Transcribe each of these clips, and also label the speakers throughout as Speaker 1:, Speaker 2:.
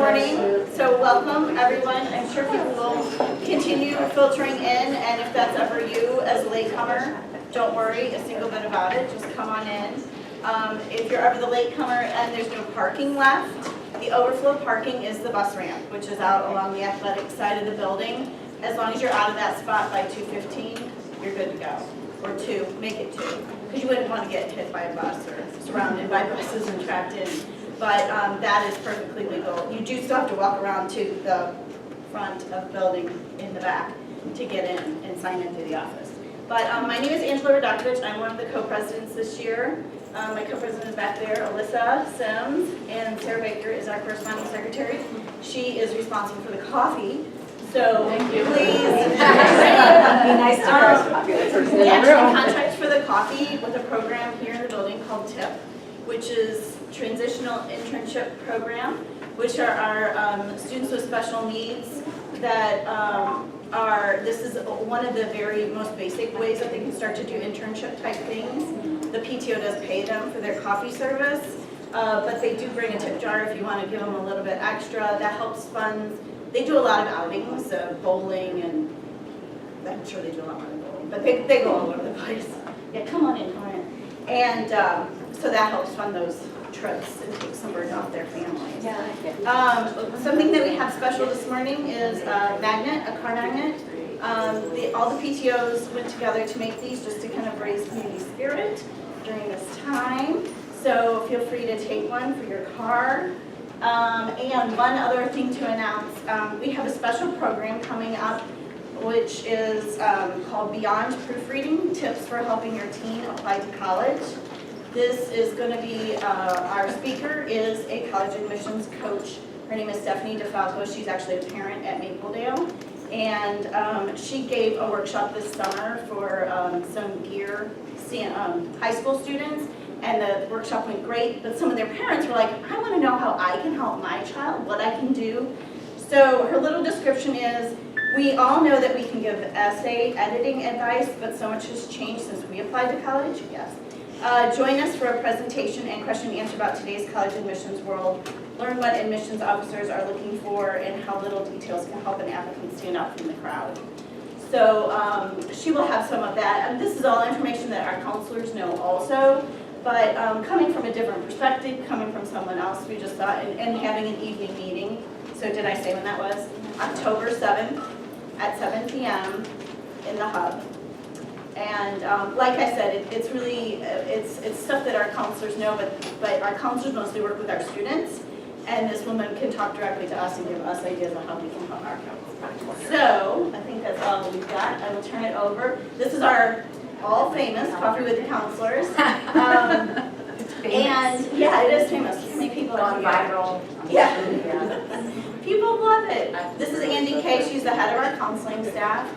Speaker 1: morning. So welcome, everyone. I'm sure people will continue filtering in, and if that's ever you as a latecomer, don't worry a single bit about it. Just come on in. If you're ever the latecomer and there's no parking left, the overflow parking is the bus ramp, which is out along the athletic side of the building. As long as you're out of that spot by 2:15, you're good to go. Or 2, make it 2, because you wouldn't want to get hit by a bus or surrounded by buses and trapped in. But that is perfectly legal. You do still have to walk around to the front of the building in the back to get in and sign into the office. But my name is Angela Radakowicz. I'm one of the co-presidents this year. My co-president is back there, Alyssa Sims, and Sarah Baker is our corresponding secretary. She is responsible for the coffee. So please, be
Speaker 2: nice to her.
Speaker 1: We actually contract for the coffee with a program here in the building called TIP, which is Transitional Internship Program, which are our students with special needs that this is one of the very most basic ways that they can start to do internship type things. The PTO does pay them for their coffee service, but they do bring a tip jar if you want to give them a little bit extra. That helps fund. They do a lot of outings, bowling, and I'm sure they do a lot more than bowling, but they go all over the place. Yeah, come on in. And so that helps fund those trips and take some burden off their families. Something that we have special this morning is a magnet, a car magnet. All the PTOs went together to make these just to kind of raise community spirit during this time. So feel free to take one for your car. And one other thing to announce, we have a special program coming up which is called Beyond Proofreading, Tips for Helping Your Teen Apply to College. This is going to be, our speaker is a college admissions coach. Her name is Stephanie DeFalco. She's actually a parent at Mapledale. And she gave a workshop this summer for some gear high school students. And the workshop went great, but some of their parents were like, I want to know how I can help my child, what I can do. So her little description is, we all know that we can give essay editing advice, but so much has changed since we applied to college. Yes. Join us for a presentation and question and answer about today's college admissions world. Learn what admissions officers are looking for and how little details can help an applicant stand out from the crowd. So she will have some of that. And this is all information that our counselors know also. But coming from a different perspective, coming from someone else, we just thought, and having an evening meeting. So did I say when that was? October 7th at 7 p.m. in the hub. And like I said, it's really, it's stuff that our counselors know, but our counselors mostly work with our students. And this woman can talk directly to us and give us ideas on how we can help our counselors. So I think that's all we've got. I will turn it over. This is our all famous Coffee with the Counselors. And yeah, it is famous. How many people are
Speaker 2: viral?
Speaker 1: Yeah. People love it. This is Andy Kay. She's the head of our counseling staff.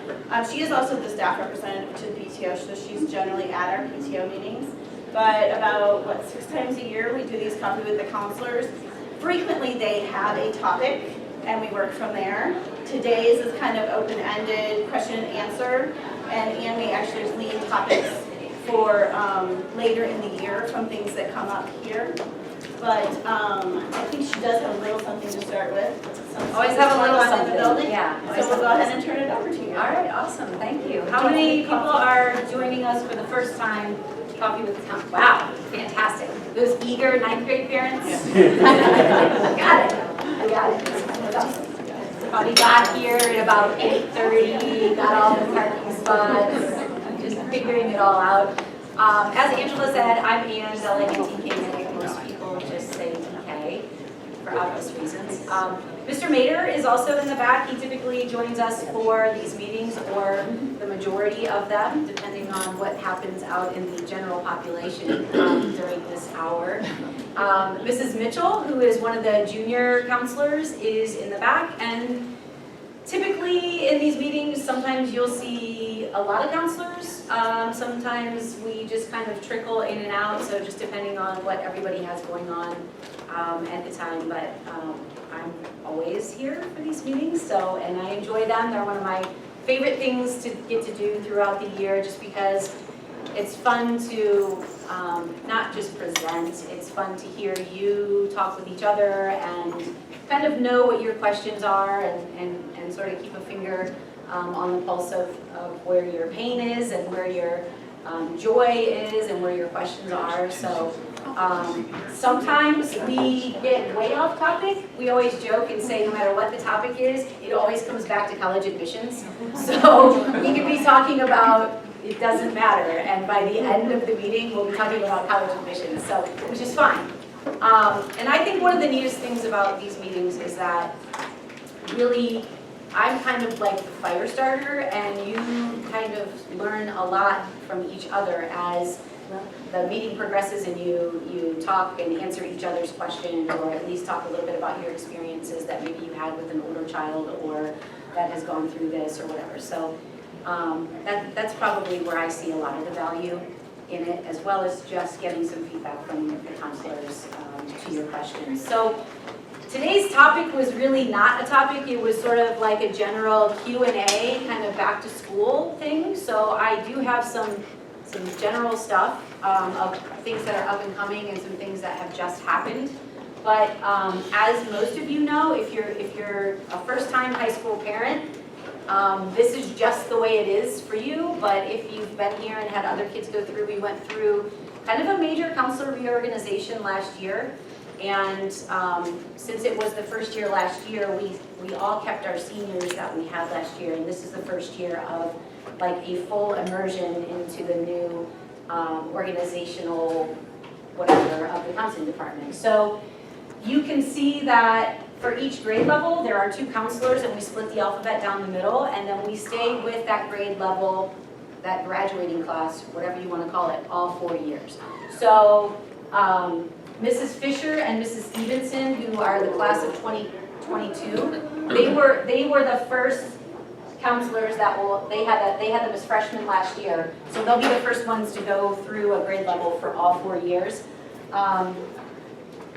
Speaker 1: She is also the staff representative to the PTO, so she's generally at our PTO meetings. But about, 6 times a year we do these Coffee with the Counselors. Frequently they have a topic and we work from there. Today's is kind of open-ended question and answer. And Anne may actually lead topics for later in the year from things that come up here. But I think she does have a little something to start with.
Speaker 2: Always have a little something
Speaker 1: in the building.
Speaker 2: Yeah.
Speaker 1: So we'll go ahead and turn it over to you.
Speaker 2: All right, awesome, thank you. How many people are joining us for the first time? Coffee with the Town. Wow, fantastic. Those eager 9th grade parents? I got it. Probably got here at about 8:30, got all the parking spots. I'm just figuring it all out. As Angela said, I'm Ann, L-A-N-T-K. Most people just say TK for obvious reasons. Mr. Mader is also in the back. He typically joins us for these meetings, or the majority of them, depending on what happens out in the general population during this hour. Mrs. Mitchell, who is one of the junior counselors, is in the back. And typically in these meetings, sometimes you'll see a lot of counselors. Sometimes we just kind of trickle in and out, so just depending on what everybody has going on at the time. But I'm always here for these meetings, and I enjoy them. They're one of my favorite things to get to do throughout the year, just because it's fun to not just present. It's fun to hear you talk with each other and kind of know what your questions are and sort of keep a finger on the pulse of where your pain is and where your joy is and where your questions are. So sometimes we get way off topic. We always joke and say no matter what the topic is, it always comes back to college admissions. So we could be talking about, it doesn't matter, and by the end of the meeting, we'll be talking about college admissions, so, which is fine. And I think one of the neatest things about these meetings is that really, I'm kind of like the fire starter, and you kind of learn a lot from each other as the meeting progresses and you talk and answer each other's questions, or at least talk a little bit about your experiences that maybe you had with an older child or that has gone through this or whatever. So that's probably where I see a lot of the value in it, as well as just getting some feedback from the counselors to your questions. So today's topic was really not a topic. It was sort of like a general Q&A, kind of back to school thing. So I do have some general stuff of things that are up and coming and some things that have just happened. But as most of you know, if you're a first-time high school parent, this is just the way it is for you. But if you've been here and had other kids go through, we went through kind of a major counselor reorganization last year. And since it was the first year last year, we all kept our seniors that we had last year. And this is the first year of like a full immersion into the new organizational whatever of the counseling department. So you can see that for each grade level, there are 2 counselors, and we split the alphabet down the middle, and then we stay with that grade level, that graduating class, whatever you want to call it, all 4 years. So Mrs. Fisher and Mrs. Stevenson, who are the class of 2022, they were the first counselors that they had them as freshmen last year, so they'll be the first ones to go through a grade level for all 4 years.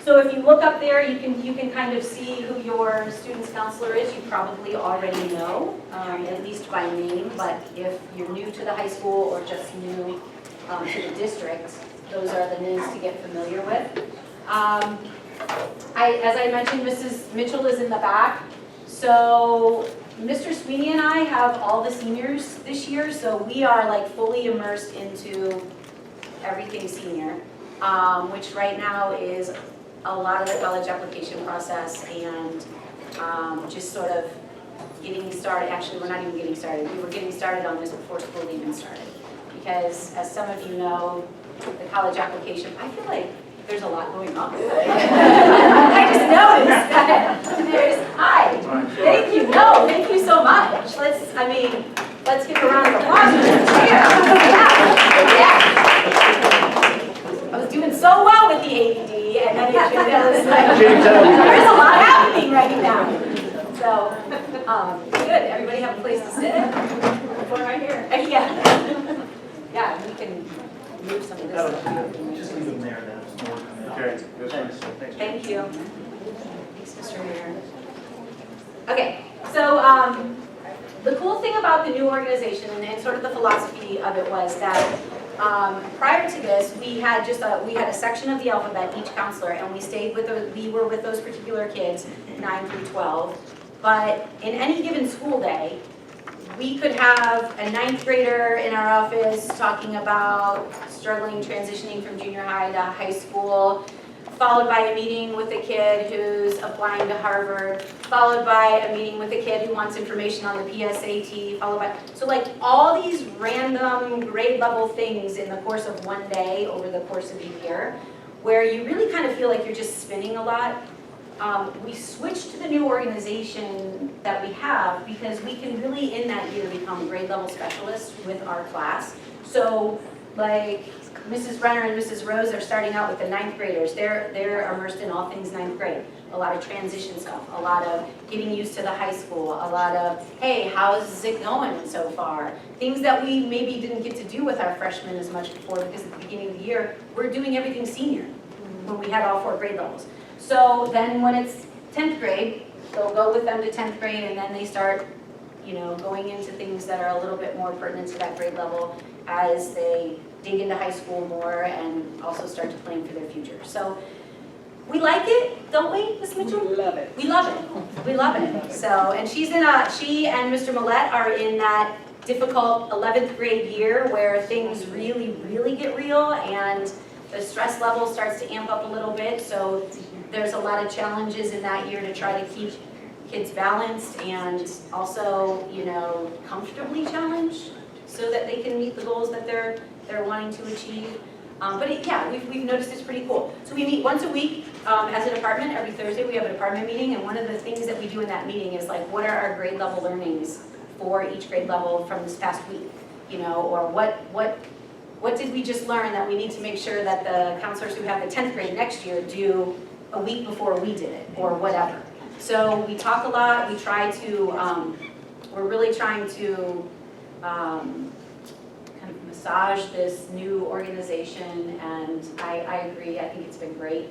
Speaker 2: So if you look up there, you can kind of see who your student's counselor is. You probably already know, at least by name, but if you're new to the high school or just new to the district, those are the names to get familiar with. As I mentioned, Mrs. Mitchell is in the back. So Mr. Sweeney and I have all the seniors this year, so we are like fully immersed into everything senior, which right now is a lot of the college application process and just sort of getting started. Actually, we're not even getting started. We were getting started on this before school even started. Because as some of you know, the college application, I feel like there's a lot going on. I just noticed that hi, thank you. No, thank you so much. Let's give a round of applause for this. Yeah. I was doing so well with the AED, and then there's a lot happening right now. So, good. Everybody have a place to sit? We're right here. Yeah. Yeah, we can move some of this stuff.
Speaker 3: Just leave them there, then it's more coming out. Okay, thanks.
Speaker 2: Thank you. Thanks, Mr. Mayor. Okay, so the cool thing about the new organization and sort of the philosophy of it was that prior to this, we had a section of the alphabet, each counselor, and we were with those particular kids, 9 through 12. But in any given school day, we could have a 9th grader in our office talking about struggling, transitioning from junior high to high school, followed by a meeting with a kid who's applying to Harvard, followed by a meeting with a kid who wants information on the PSAT, so like all these random grade level things in the course of one day over the course of a year, where you really kind of feel like you're just spinning a lot. We switched to the new organization that we have because we can really in that year become grade level specialists with our class. So like Mrs. Brenner and Mrs. Rose are starting out with the 9th graders. They're immersed in all things 9th grade. A lot of transition stuff, a lot of getting used to the high school, a lot of, hey, how's it going so far? Things that we maybe didn't get to do with our freshmen as much before because at the beginning of the year, we're doing everything senior when we had all 4 grade levels. So then when it's 10th grade, they'll go with them to 10th grade and then they start, going into things that are a little bit more pertinent to that grade level as they dig into high school more and also start to plan for their future. So we like it, don't we, Ms. Mitchell?
Speaker 4: Love it.
Speaker 2: We love it. We love it. So, and she and Mr. Millette are in that difficult 11th grade year where things really, really get real and the stress level starts to amp up a little bit. So there's a lot of challenges in that year to try to keep kids balanced and also, you know, comfortably challenged so that they can meet the goals that they're wanting to achieve. Yeah, we've noticed it's pretty cool. So we meet once a week as a department. Every Thursday we have a department meeting, and one of the things that we do in that meeting is like, what are our grade level learnings for each grade level from this past week? You know, or what did we just learn that we need to make sure that the counselors who have the 10th grade next year do a week before we did it, or whatever. So we talk a lot. We try to, we're really trying to kind of massage this new organization, and I agree, I think it's been great.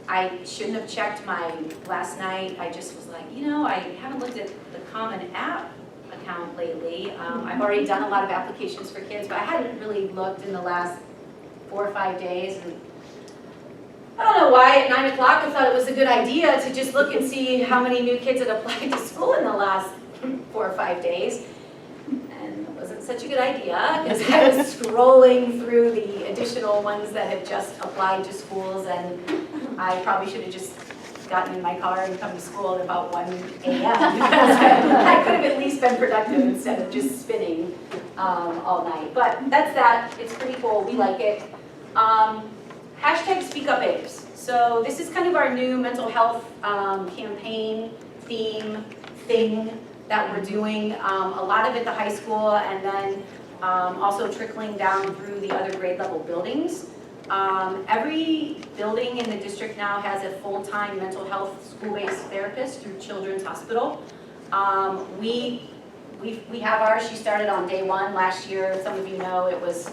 Speaker 2: I shouldn't have checked my last night. I just was like, you know, I haven't looked at the Common App account lately. I've already done a lot of applications for kids, but I hadn't really looked in the last 4 or 5 days. And I don't know why at 9 o'clock I thought it was a good idea to just look and see how many new kids had applied to school in the last 4 or 5 days. And it wasn't such a good idea because I was scrolling through the additional ones that had just applied to schools, and I probably should have just gotten in my car and come to school at about 1 a.m. because I could have at least been productive instead of just spinning all night. But that's that. It's pretty cool. We like it. Hashtag Speak Up Aves. So this is kind of our new mental health campaign, theme, thing that we're doing. A lot of it at the high school, and then also trickling down through the other grade level buildings. Every building in the district now has a full-time mental health school-based therapist through Children's Hospital. We have ours. She started on day 1 last year. Some of you know it was,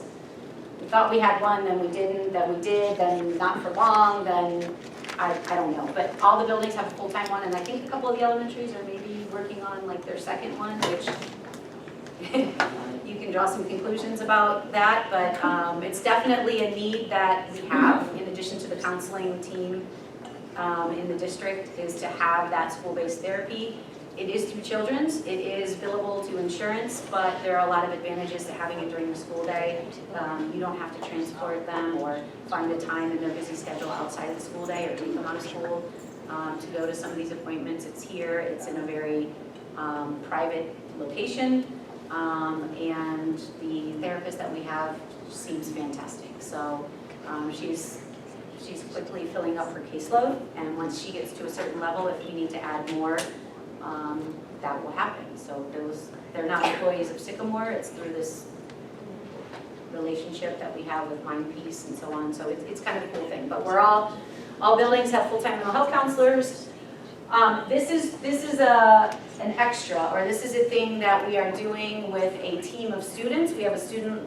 Speaker 2: we thought we had one, then we didn't, then we did, then not for long, then I don't know. But all the buildings have a full-time one, and I think a couple of the elementaries are maybe working on like their second one, which you can draw some conclusions about that, but it's definitely a need that we have in addition to the counseling team in the district, is to have that school-based therapy. It is through Children's, it is billable to insurance, but there are a lot of advantages to having it during the school day. You don't have to transport them or find a time in their busy schedule outside of the school day or take them out of school to go to some of these appointments. It's here, it's in a very private location. And the therapist that we have seems fantastic. So she's quickly filling up her caseload, and once she gets to a certain level, if we need to add more, that will happen. So they're not employees of Sycamore, it's through this relationship that we have with MindPeace and so on. So it's kind of a cool thing. But we're all buildings have full-time mental health counselors. This is an extra, or this is a thing that we are doing with a team of students. We have a student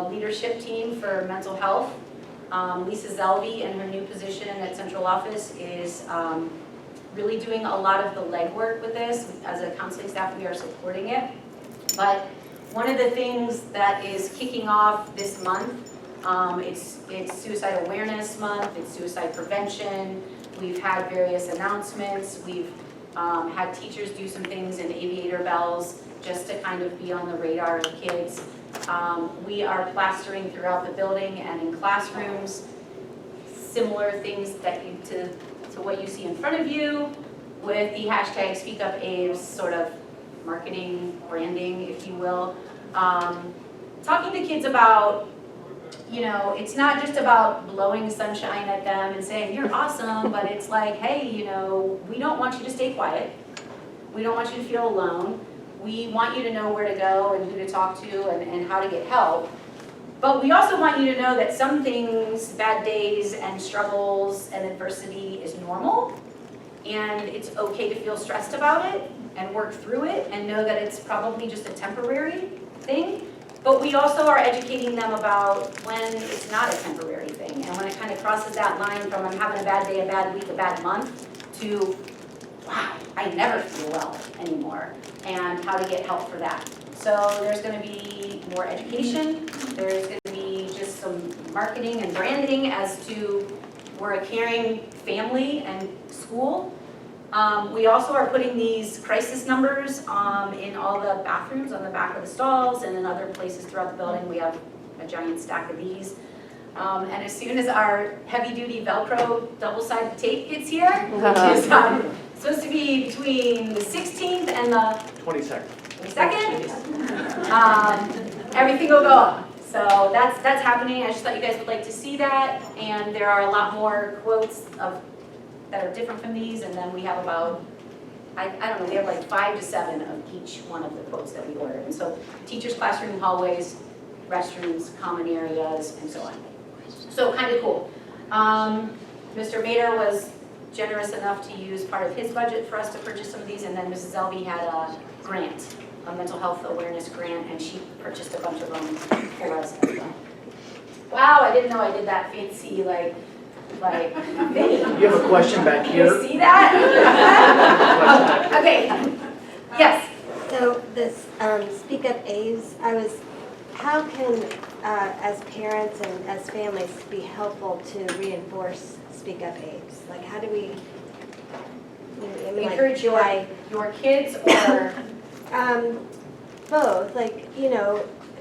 Speaker 2: leadership team for mental health. Lisa Zelby, in her new position at central office, is really doing a lot of the legwork with this. As a counseling staff, we are supporting it. But one of the things that is kicking off this month, it's Suicide Awareness Month, it's suicide prevention. We've had various announcements. We've had teachers do some things in aviator bells just to kind of be on the radar of kids. We are plastering throughout the building and in classrooms similar things that to what you see in front of you with the hashtag Speak Up Aves sort of marketing, branding, if you will. Talking to kids about, you know, it's not just about blowing sunshine at them and saying, you're awesome, but it's like, hey, you know, we don't want you to stay quiet. We don't want you to feel alone. We want you to know where to go and who to talk to and how to get help. But we also want you to know that some things, bad days and struggles and adversity is normal. And it's okay to feel stressed about it and work through it and know that it's probably just a temporary thing. But we also are educating them about when it's not a temporary thing and when it kind of crosses that line from I'm having a bad day, a bad week, a bad month to, wow, I never feel well anymore, and how to get help for that. So there's going to be more education, there's going to be just some marketing and branding as to we're a caring family and school. We also are putting these crisis numbers in all the bathrooms on the back of the stalls and in other places throughout the building. We have a giant stack of these. And as soon as our heavy-duty Velcro double-sided tape gets here, which is supposed to be between the 16th and the
Speaker 3: 22nd.
Speaker 2: 22nd, everything will go up. So that's happening. I just thought you guys would like to see that. And there are a lot more quotes that are different from these. And then we have about, I don't know, we have like 5 to 7 of each one of the quotes that we ordered. And so teachers' classroom hallways, restrooms, common areas, and so on. So kind of cool. Mr. Mader was generous enough to use part of his budget for us to purchase some of these. And then Mrs. Elby had a grant, a mental health awareness grant, and she purchased a bunch of them for us as well. Wow, I didn't know I did that fancy, like thing.
Speaker 3: You have a question back here?
Speaker 2: You see that? Okay, yes.
Speaker 4: So this Speak Up A's, how can, as parents and as families, be helpful to reinforce Speak Up A's? Like, how do we,
Speaker 2: Encourage your kids or?
Speaker 4: Both, like,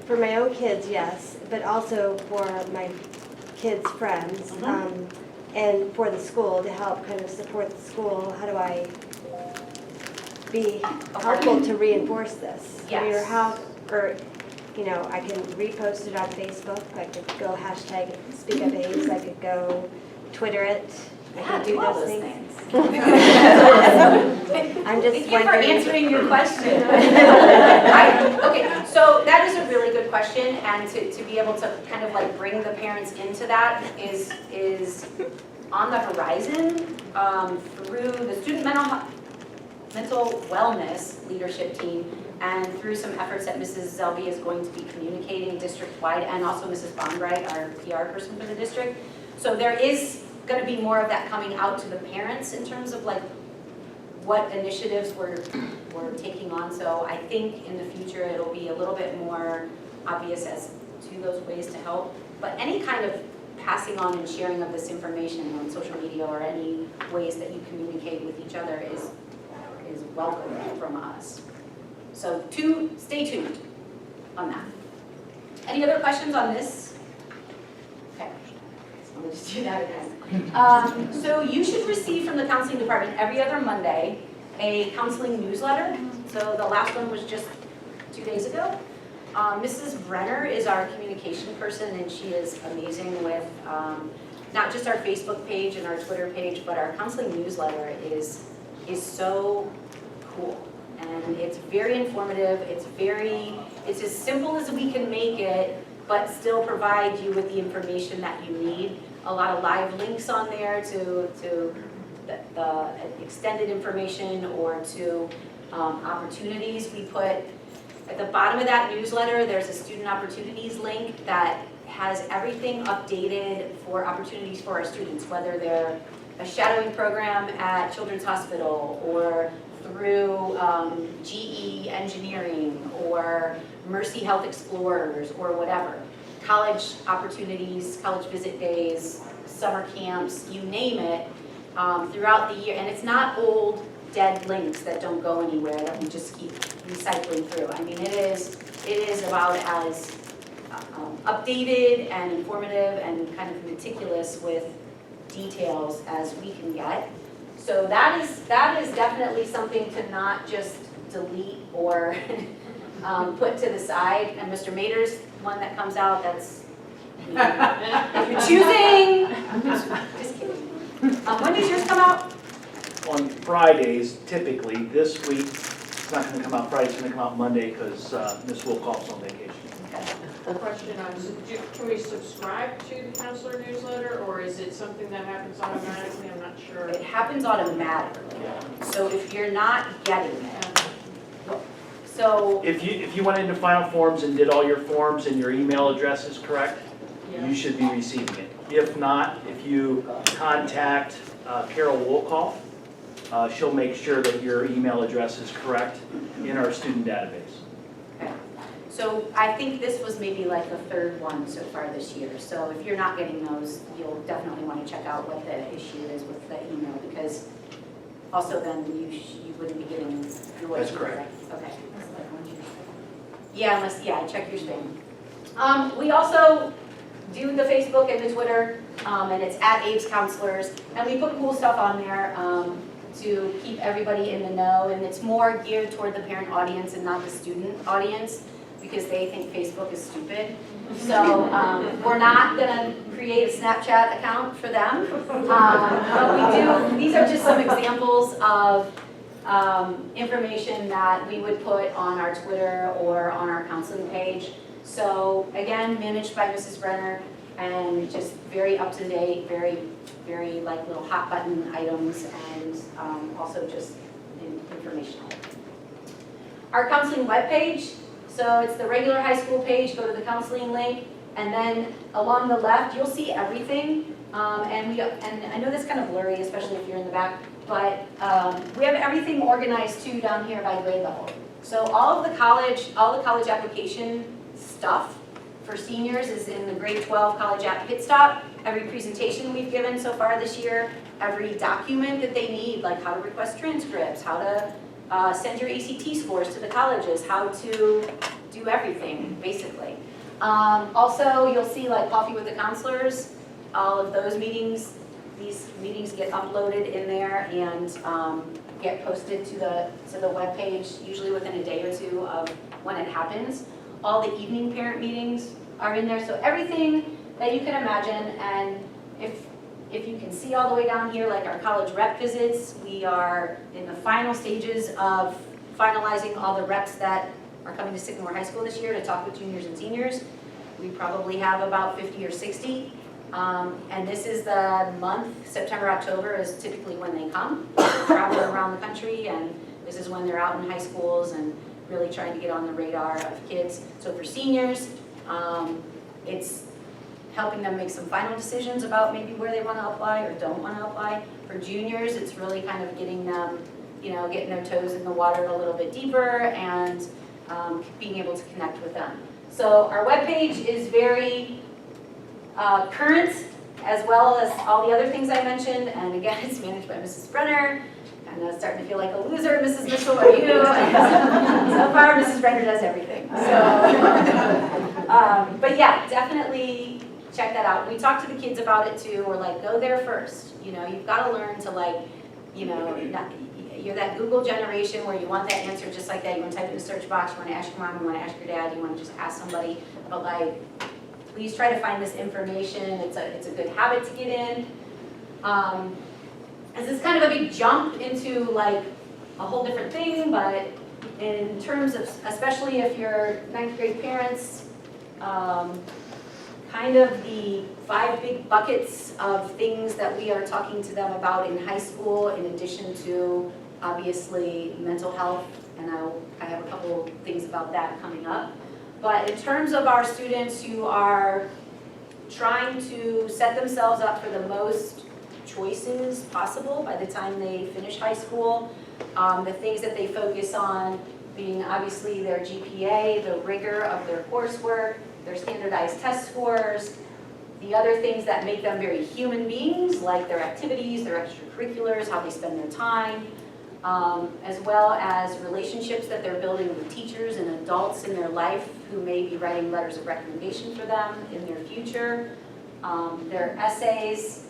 Speaker 4: for my own kids, yes, but also for my kids' friends, and for the school, to help kind of support the school. How do I be helpful to reinforce this?
Speaker 2: Yes.
Speaker 4: I mean, I can repost it on Facebook, I could go hashtag Speak Up A's, I could go Twitter it, I
Speaker 2: Yeah,
Speaker 4: can do
Speaker 2: do all
Speaker 4: those
Speaker 2: those
Speaker 4: things.
Speaker 2: things.
Speaker 4: I'm just
Speaker 2: Thank you for
Speaker 4: wondering.
Speaker 2: answering your question. Okay, so that is a really good question, and to be able to kind of like bring the parents into that is on the horizon through the student mental wellness leadership team and through some efforts that Mrs. Zelby is going to be communicating district-wide, and also Mrs. Bondbright, our PR person for the district. So there is going to be more of that coming out to the parents in terms of like what initiatives we're taking on. So I think in the future it'll be a little bit more obvious as to those ways to help. But any kind of passing on and sharing of this information on social media or any ways that you communicate with each other is welcome from us. So stay tuned on that. Any other questions on this? Okay, so let me just do that again. So you should receive from the counseling department every other Monday a counseling newsletter. So the last one was just 2 days ago. Mrs. Brenner is our communication person, and she is amazing with not just our Facebook page and our Twitter page, but our counseling newsletter is so cool. And it's very informative, it's as simple as we can make it, but still provide you with the information that you need. A lot of live links on there to the extended information or to opportunities. We put at the bottom of that newsletter, there's a student opportunities link that has everything updated for opportunities for our students, whether they're a shadowing program at Children's Hospital or through GE Engineering or Mercy Health Explorers or whatever. College opportunities, college visit days, summer camps, you name it, throughout the year. And it's not old, dead links that don't go anywhere that we just keep recycling through. I mean, it is about as updated and informative and kind of meticulous with details as we can get. So that is definitely something to not just delete or put to the side. And Mr. Mader's one that comes out, that's, if you're choosing, just kidding. When does yours come out?
Speaker 3: On Fridays, typically. This week, it's not going to come out Friday, it's going to come out Monday because Ms. Wilcox's on vacation.
Speaker 5: Question on, can we subscribe to the counselor newsletter, or is it something that happens automatically? I'm not sure.
Speaker 2: It happens automatically. So if you're not getting it, so.
Speaker 3: If you went into Final Forms and did all your forms and your email address is correct, you should be receiving it. If not, if you contact Carol Wolkoff, she'll make sure that your email address is correct in our student database.
Speaker 2: Okay. So I think this was maybe like the third one so far this year. So if you're not getting those, you'll definitely want to check out what the issue is with the email, because also then you wouldn't be getting your.
Speaker 3: That's correct.
Speaker 2: Okay. Yeah, I check your spam. We also do the Facebook and the Twitter, and it's at Abe's Counselors, and we put cool stuff on there to keep everybody in the know, and it's more geared toward the parent audience and not the student audience, because they think Facebook is stupid. So we're not gonna create a Snapchat account for them, but we do. These are just some examples of information that we would put on our Twitter or on our counseling page. So again, managed by Mrs. Brenner, and just very up to date, very like little hot button items, and also just informational. Our counseling webpage, so it's the regular high school page, go to the counseling link, and then along the left, you'll see everything. And I know this is kind of blurry, especially if you're in the back, but we have everything organized too down here by grade level. So all the college application stuff for seniors is in the grade 12 college app hit stop. Every presentation we've given so far this year, every document that they need, like how to request transcripts, how to send your ACT scores to the colleges, how to do everything, basically. Also, you'll see like Coffee with the Counselors, all of those meetings. These meetings get uploaded in there and get posted to the webpage, usually within a day or two of when it happens. All the evening parent meetings are in there, so everything that you can imagine. And if you can see all the way down here, like our college rep visits, we are in the final stages of finalizing all the reps that are coming to Sycamore High School this year to talk with juniors and seniors. We probably have about 50 or 60. And this is the month, September, October is typically when they come, traveling around the country, and this is when they're out in high schools and really trying to get on the radar of kids. So for seniors, it's helping them make some final decisions about maybe where they want to apply or don't want to apply. For juniors, it's really kind of getting them, getting their toes in the water a little bit deeper and being able to connect with them. So our webpage is very current, as well as all the other things I mentioned, and again, it's managed by Mrs. Brenner. I'm starting to feel like a loser, Mrs. Mitchell, are you? So far, Mrs. Brenner does everything. So, but yeah, definitely check that out. We talk to the kids about it too. We're like, go there first. You've got to learn to you're that Google generation where you want that answer just like that. You want to type in the search box, you want to ask your mom, you want to ask your dad, you want to just ask somebody, but like, please try to find this information. It's a good habit to get in. This is kind of a big jump into like a whole different thing, but in terms of, especially if you're 9th grade parents, kind of the 5 big buckets of things that we are talking to them about in high school, in addition to obviously mental health, and I have a couple things about that coming up. But in terms of our students who are trying to set themselves up for the most choices possible by the time they finish high school, the things that they focus on being obviously their GPA, the rigor of their coursework, their standardized test scores, the other things that make them very human beings, like their activities, their extracurriculars, how they spend their time, as well as relationships that they're building with teachers and adults in their life who may be writing letters of recommendation for them in their future, their essays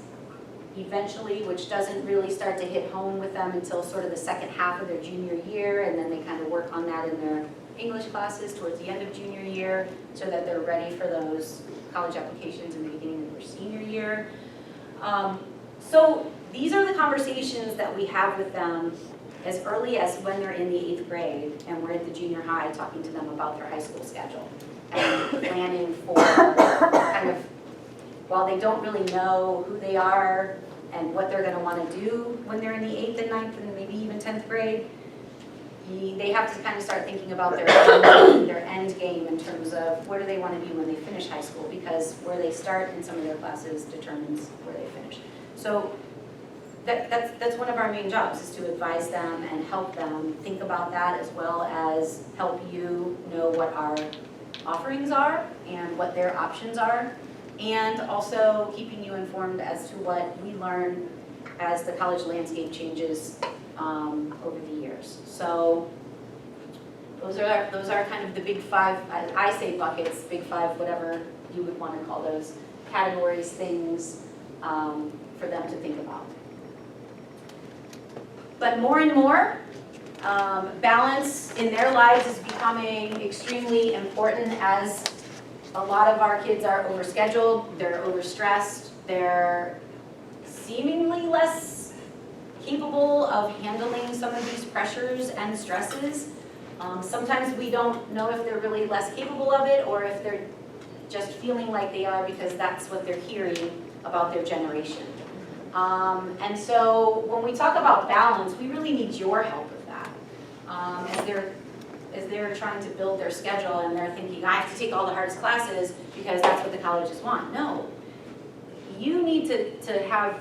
Speaker 2: eventually, which doesn't really start to hit home with them until sort of the second half of their junior year, and then they kind of work on that in their English classes towards the end of junior year so that they're ready for those college applications in the beginning of their senior year. So these are the conversations that we have with them as early as when they're in the 8th grade and we're at the junior high talking to them about their high school schedule and planning for kind of, while they don't really know who they are and what they're going to want to do when they're in the 8th and 9th and maybe even 10th grade, they have to kind of start thinking about their end game in terms of what do they want to be when they finish high school, because where they start in some of their classes determines where they finish. So that's one of our main jobs, is to advise them and help them think about that, as well as help you know what our offerings are and what their options are, and also keeping you informed as to what we learn as the college landscape changes over the years. So those are kind of the big five, I say buckets, big five, whatever you would want to call those, categories, things for them to think about. But more and more, balance in their lives is becoming extremely important as a lot of our kids are overscheduled, they're overstressed, they're seemingly less capable of handling some of these pressures and stresses. Sometimes we don't know if they're really less capable of it or if they're just feeling like they are because that's what they're hearing about their generation. And so when we talk about balance, we really need your help with that. As they're trying to build their schedule and they're thinking, I have to take all the hardest classes because that's what the colleges want. No, you need to have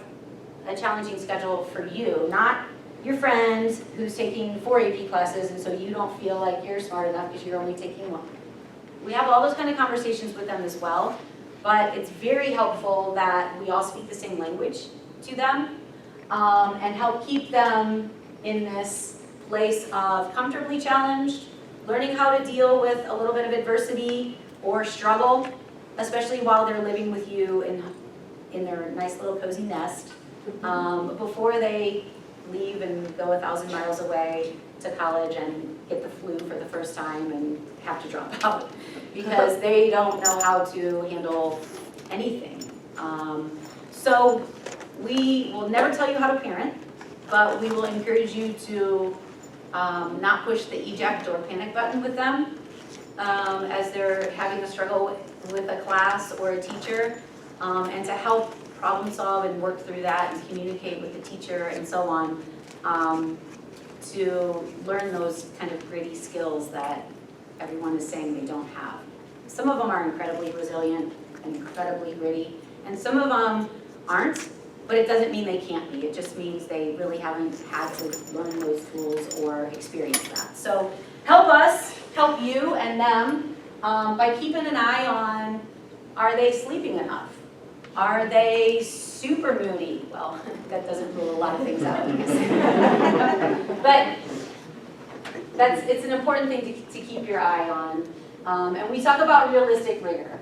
Speaker 2: a challenging schedule for you, not your friend who's taking 4 AP classes and so you don't feel like you're smart enough because you're only taking 1. We have all those kind of conversations with them as well, but it's very helpful that we all speak the same language to them and help keep them in this place of comfortably challenged, learning how to deal with a little bit of adversity or struggle, especially while they're living with you in their nice little cozy nest, before they leave and go 1,000 miles away to college and get the flu for the first time and have to drop out because they don't know how to handle anything. So we will never tell you how to parent, but we will encourage you to not push the eject or panic button with them as they're having a struggle with a class or a teacher, and to help problem solve and work through that and communicate with the teacher and so on, to learn those kind of gritty skills that everyone is saying they don't have. Some of them are incredibly resilient and incredibly gritty, and some of them aren't, but it doesn't mean they can't be. It just means they really haven't had to learn those tools or experience that. So help us, help you and them by keeping an eye on, are they sleeping enough? Are they super moody? Well, that doesn't rule a lot of things out. But it's an important thing to keep your eye on. And we talk about realistic rigor.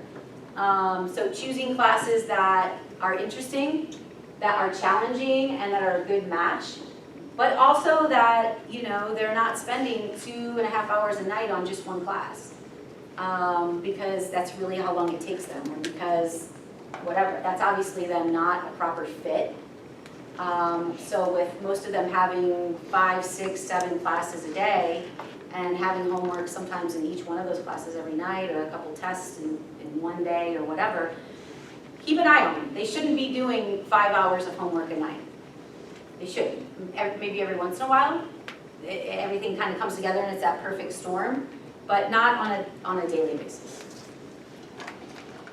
Speaker 2: So choosing classes that are interesting, that are challenging, and that are a good match, but also that, you know, they're not spending 2.5 hours a night on just one class, because that's really how long it takes them, or because whatever, that's obviously then not a proper fit. So with most of them having 5, 6, 7 classes a day, and having homework sometimes in each one of those classes every night, or a couple tests in one day, or whatever, keep an eye on them. They shouldn't be doing 5 hours of homework a night. They shouldn't. Maybe every once in a while, everything kind of comes together and it's that perfect storm, but not on a daily basis.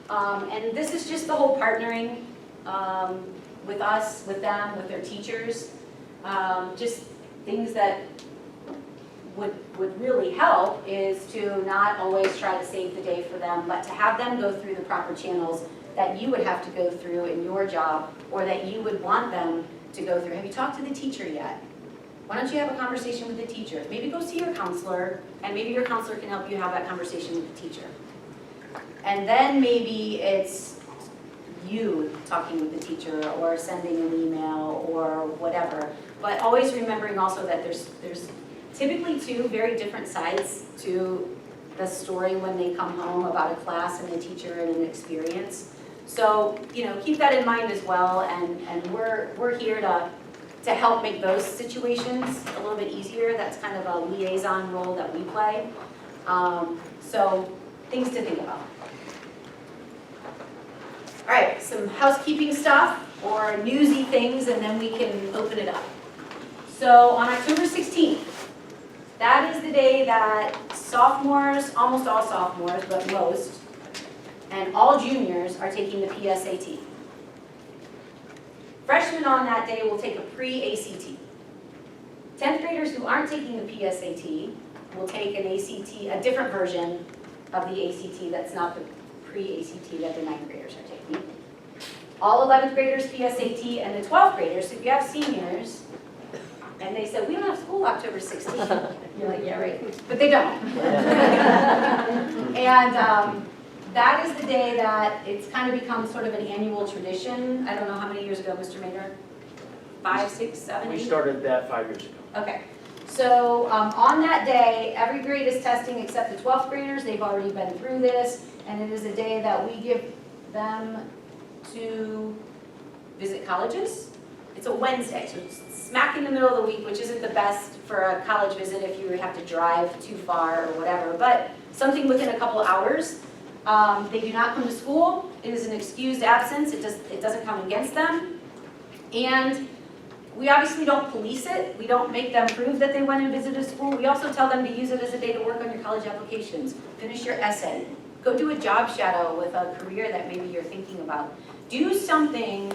Speaker 2: And this is just the whole partnering with us, with them, with their teachers. Just things that would really help is to not always try to save the day for them, but to have them go through the proper channels that you would have to go through in your job, or that you would want them to go through. Have you talked to the teacher yet? Why don't you have a conversation with the teacher? Maybe go see your counselor, and maybe your counselor can help you have that conversation with the teacher. And then maybe it's you talking with the teacher, or sending an email, or whatever. But always remembering also that there's typically 2 very different sides to the story when they come home about a class and a teacher and an experience. So, you know, keep that in mind as well, and we're here to help make those situations a little bit easier. That's kind of a liaison role that we play. So, things to think about. All right, some housekeeping stuff or newsy things, and then we can open it up. So on October 16th, that is the day that sophomores, almost all sophomores, but most, and all juniors are taking the PSAT. Freshmen on that day will take a pre-ACT. 10th graders who aren't taking the PSAT will take an ACT, a different version, of the ACT that's not the pre-ACT that the 9th graders are taking. All 11th graders PSAT, and the 12th graders, if you have seniors, and they said, we don't have school October 16th. You're like, yeah, right, but they don't. And that is the day that it's kind of become sort of an annual tradition. I don't know how many years ago, Mr. Maynard? 5, 6, 7, 8?
Speaker 3: We started that 5 years ago.
Speaker 2: Okay, so on that day, every grade is testing except the 12th graders. They've already been through this, and it is a day that we give them to visit colleges. It's a Wednesday, so it's smack in the middle of the week, which isn't the best for a college visit if you have to drive too far or whatever, but something within a couple hours. They do not come to school. It is an excused absence. It doesn't come against them. And we obviously don't police it. We don't make them prove that they went and visited school. We also tell them to use it as a day to work on your college applications, finish your essay, go do a job shadow with a career that maybe you're thinking about. Do something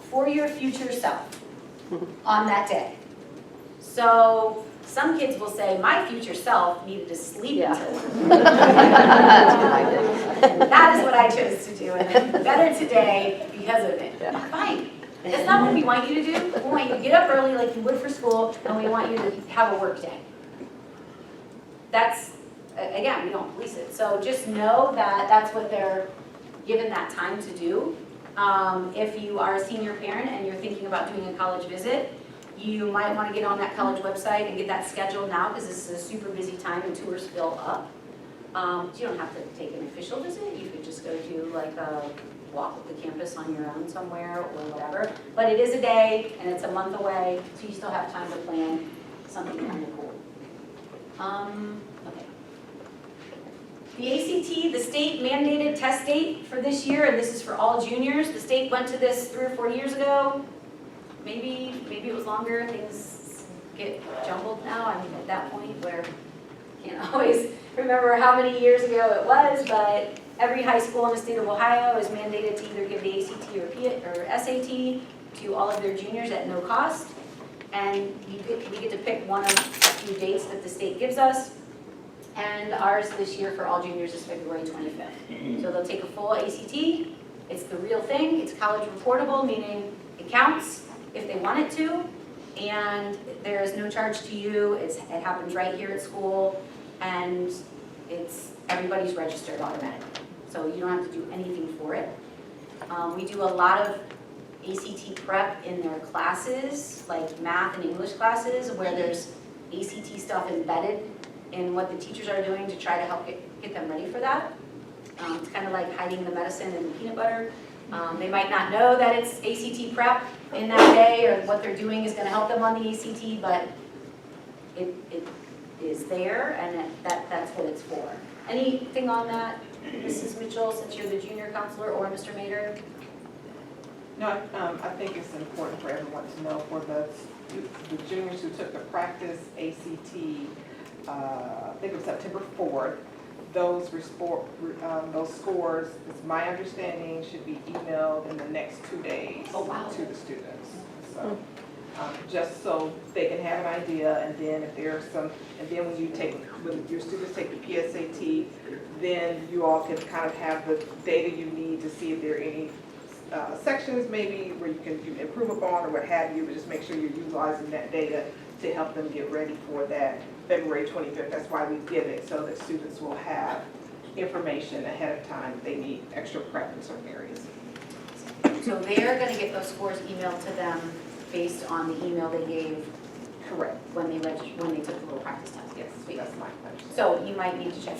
Speaker 2: for your future self on that day. So some kids will say, my future self needed to sleep until. That is what I chose to do, and I'm better today because of it. Fine. That's not what we want you to do. We want you to get up early like you would for school, and we want you to have a work day. That's, again, we don't police it. So just know that that's what they're given that time to do. If you are a senior parent and you're thinking about doing a college visit, you might want to get on that college website and get that scheduled now because this is a super busy time and tours fill up. You don't have to take an official visit. You could just go do like a walk the campus on your own somewhere or whatever. But it is a day and it's a month away, so you still have time to plan something kind of cool. Okay. The ACT, the state mandated test date for this year, and this is for all juniors. The state went to this 3 or 4 years ago. Maybe it was longer. Things get jumbled now. I mean, at that point where I can't always remember how many years ago it was, but every high school in the state of Ohio is mandated to either give the ACT or SAT to all of their juniors at no cost. And we get to pick one of a few dates that the state gives us. And ours this year for all juniors is February 25th. So they'll take a full ACT. It's the real thing. It's college reportable, meaning it counts if they want it to. And there is no charge to you. It happens right here at school. And everybody's registered automatically. So you don't have to do anything for it. We do a lot of ACT prep in their classes, like math and English classes, where there's ACT stuff embedded in what the teachers are doing to try to help get them ready for that. It's kind of like hiding the medicine in the peanut butter. They might not know that it's ACT prep in that day or what they're doing is going to help them on the ACT, but it is there and that's what it's for. Anything on that, Mrs. Mitchell, since you're the junior counselor, or Mr. Mader?
Speaker 6: No, I think it's important for everyone to know for the juniors who took the practice ACT, I think it was September 4th, those scores, it's my understanding, should be emailed in the next 2 days to the students. So, just so they can have an idea, and then if there's when your students take the PSAT, then you all can kind of have the data you need to see if there are any sections maybe where you can improve upon or what have you, but just make sure you're utilizing that data to help them get ready for that February 25th. That's why we give it, so that students will have information ahead of time if they need extra prep in certain areas.
Speaker 2: So they're going to get those scores emailed to them based on the email they gave.
Speaker 6: Correct.
Speaker 2: When they took the little practice test.
Speaker 6: Yes, that's my question.
Speaker 2: So you might need to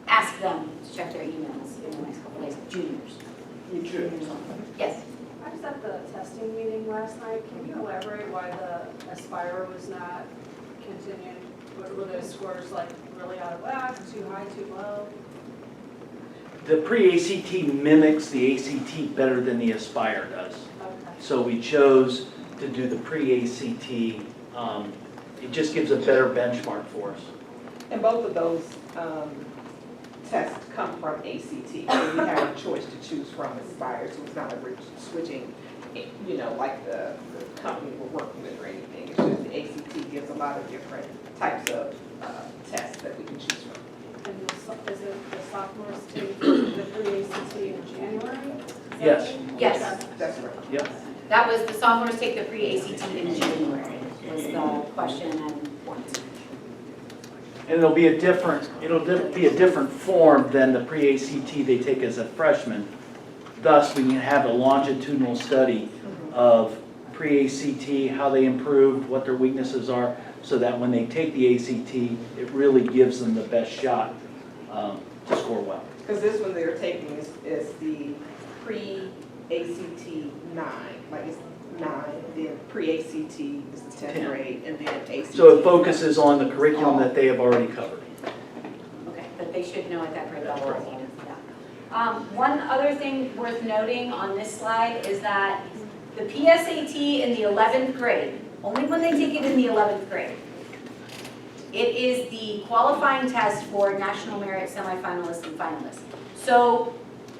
Speaker 2: ask them to check their emails in the next couple of days. Juniors. Juniors only. Yes.
Speaker 7: I was at the testing meeting last night. Can you elaborate why the Aspire was not continued? Were those scores like really out of whack, too high, too low?
Speaker 3: The pre-ACT mimics the ACT better than the Aspire does.
Speaker 7: Okay.
Speaker 3: So we chose to do the pre-ACT. It just gives a better benchmark for us.
Speaker 6: And both of those tests come from ACT. So we have a choice to choose from Aspire, so it's not like we're switching, like the company we're working with or anything. It's just the ACT gives a lot of different types of tests that we can choose from.
Speaker 7: And will is it the sophomores take the pre-ACT in January? Is that
Speaker 3: Yes.
Speaker 7: right?
Speaker 2: Yes,
Speaker 6: That's right.
Speaker 3: Yep.
Speaker 2: that was, the sophomores take the pre-ACT in January, was the question and point.
Speaker 3: And it'll be a different form than the pre-ACT they take as a freshman. Thus, we can have a longitudinal study of pre-ACT, how they improved, what their weaknesses are, so that when they take the ACT, it really gives them the best shot to score well.
Speaker 6: Because this one they're taking is the pre-ACT 9, like it's 9, then pre-ACT is the 10th
Speaker 3: 10.
Speaker 6: grade, and then ACT.
Speaker 3: So it focuses on the curriculum that they have already covered.
Speaker 2: Okay, but they should know at that grade level.
Speaker 3: Correct.
Speaker 2: Yeah. One other thing worth noting on this slide is that the PSAT in the 11th grade, only when they take it in the 11th grade, it is the qualifying test for national merit semifinalists and finalists. So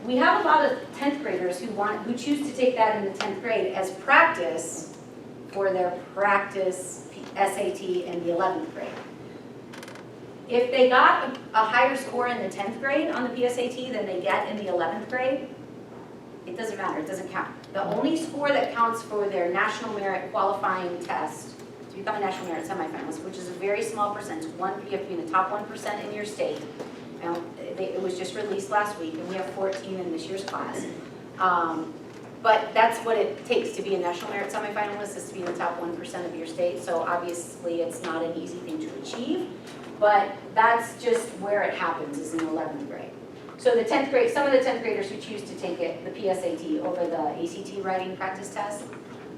Speaker 2: we have a lot of 10th graders who choose to take that in the 10th grade as practice for their practice SAT in the 11th grade. If they got a higher score in the 10th grade on the PSAT than they get in the 11th grade, it doesn't matter, it doesn't count. The only score that counts for their national merit qualifying test to become a national merit semifinalist, which is a very small percentage, you have to be in the top 1% in your state. Now, it was just released last week, and we have 14 in this year's class. But that's what it takes to be a national merit semifinalist, is to be in the top 1% of your state. So obviously, it's not an easy thing to achieve, but that's just where it happens, is in 11th grade. So the 10th grade, some of the 10th graders who choose to take it, the PSAT over the ACT writing practice test,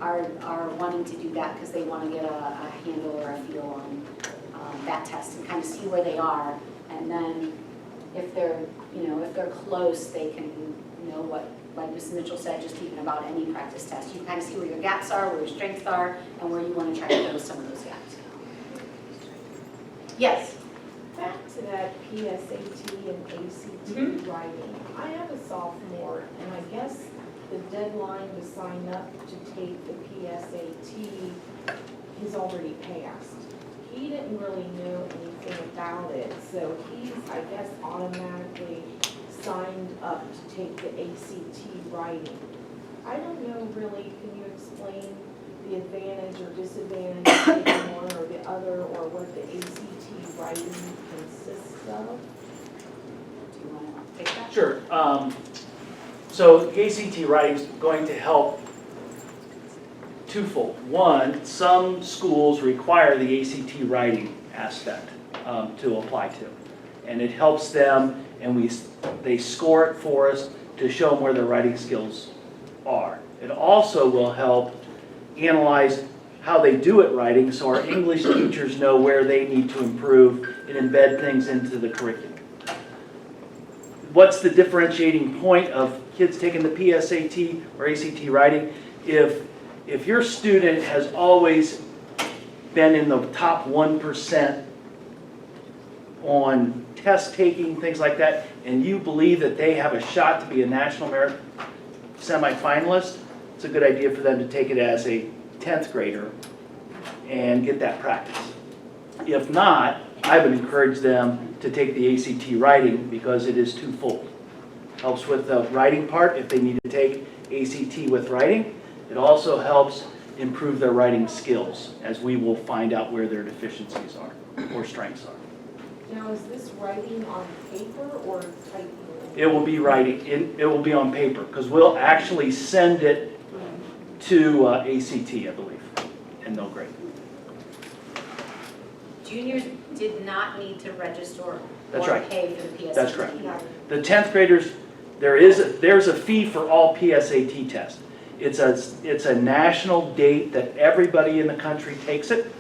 Speaker 2: are wanting to do that because they want to get a handle or a feel on that test and kind of see where they are. And then if they're close, they can know what, like Mrs. Mitchell said, just even about any practice test. You can kind of see where your gaps are, where your strengths are, and where you want to try to close some of those gaps. Yes?
Speaker 8: Back to that PSAT and ACT writing. I have a sophomore, and I guess the deadline to sign up to take the PSAT is already passed. He didn't really know anything about it, so he's, I guess, automatically signed up to take the ACT writing. I don't know really, can you explain the advantage or disadvantage of taking one or the other, or what the ACT writing consists of?
Speaker 2: Do you want to take that?
Speaker 3: Sure. So the ACT writing is going to help twofold. One, some schools require the ACT writing aspect to apply to. And it helps them, and they score it for us to show them where their writing skills are. It also will help analyze how they do it writing, so our English teachers know where they need to improve and embed things into the curriculum. What's the differentiating point of kids taking the PSAT or ACT writing? If your student has always been in the top 1% on test taking, things like that, and you believe that they have a shot to be a national merit semifinalist, it's a good idea for them to take it as a 10th grader and get that practice. If not, I would encourage them to take the ACT writing because it is twofold. Helps with the writing part if they need to take ACT with writing. It also helps improve their writing skills, as we will find out where their deficiencies are or strengths are.
Speaker 8: Now, is this writing on paper or typing?
Speaker 3: It will be writing, it will be on paper, because we'll actually send it to ACT, I believe, and they'll grade.
Speaker 2: Juniors did not need to register
Speaker 3: That's
Speaker 2: or
Speaker 3: right.
Speaker 2: pay for the PSAT.
Speaker 3: That's correct. The 10th graders, there's a fee for all PSAT tests. It's a national date that everybody in the country takes it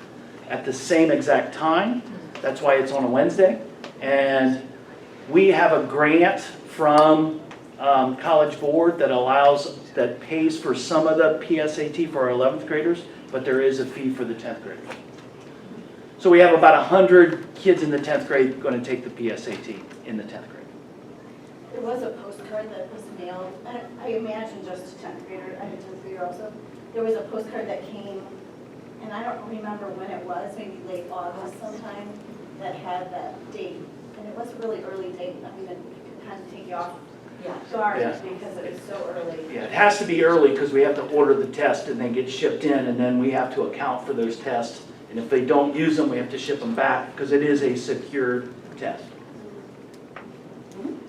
Speaker 3: at the same exact time. That's why it's on a Wednesday. And we have a grant from College Board that pays for some of the PSAT for our 11th graders, but there is a fee for the 10th graders. So we have about 100 kids in the 10th grade going to take the PSAT in the 10th grade.
Speaker 1: There was a postcard that was mailed, and I imagine just to 10th grader, I had 10th grader also. There was a postcard that came, and I don't remember when it was, maybe late August sometime, that had that date
Speaker 9: And it was a really early date, I mean, it could kind of take you off
Speaker 2: Yeah.
Speaker 9: guard
Speaker 3: Yeah.
Speaker 9: because it was so early.
Speaker 3: Yeah, it has to be early because we have to order the test and they get shipped in, and then we have to account for those tests. And if they don't use them, we have to ship them back because it is a secured test.
Speaker 10: Can you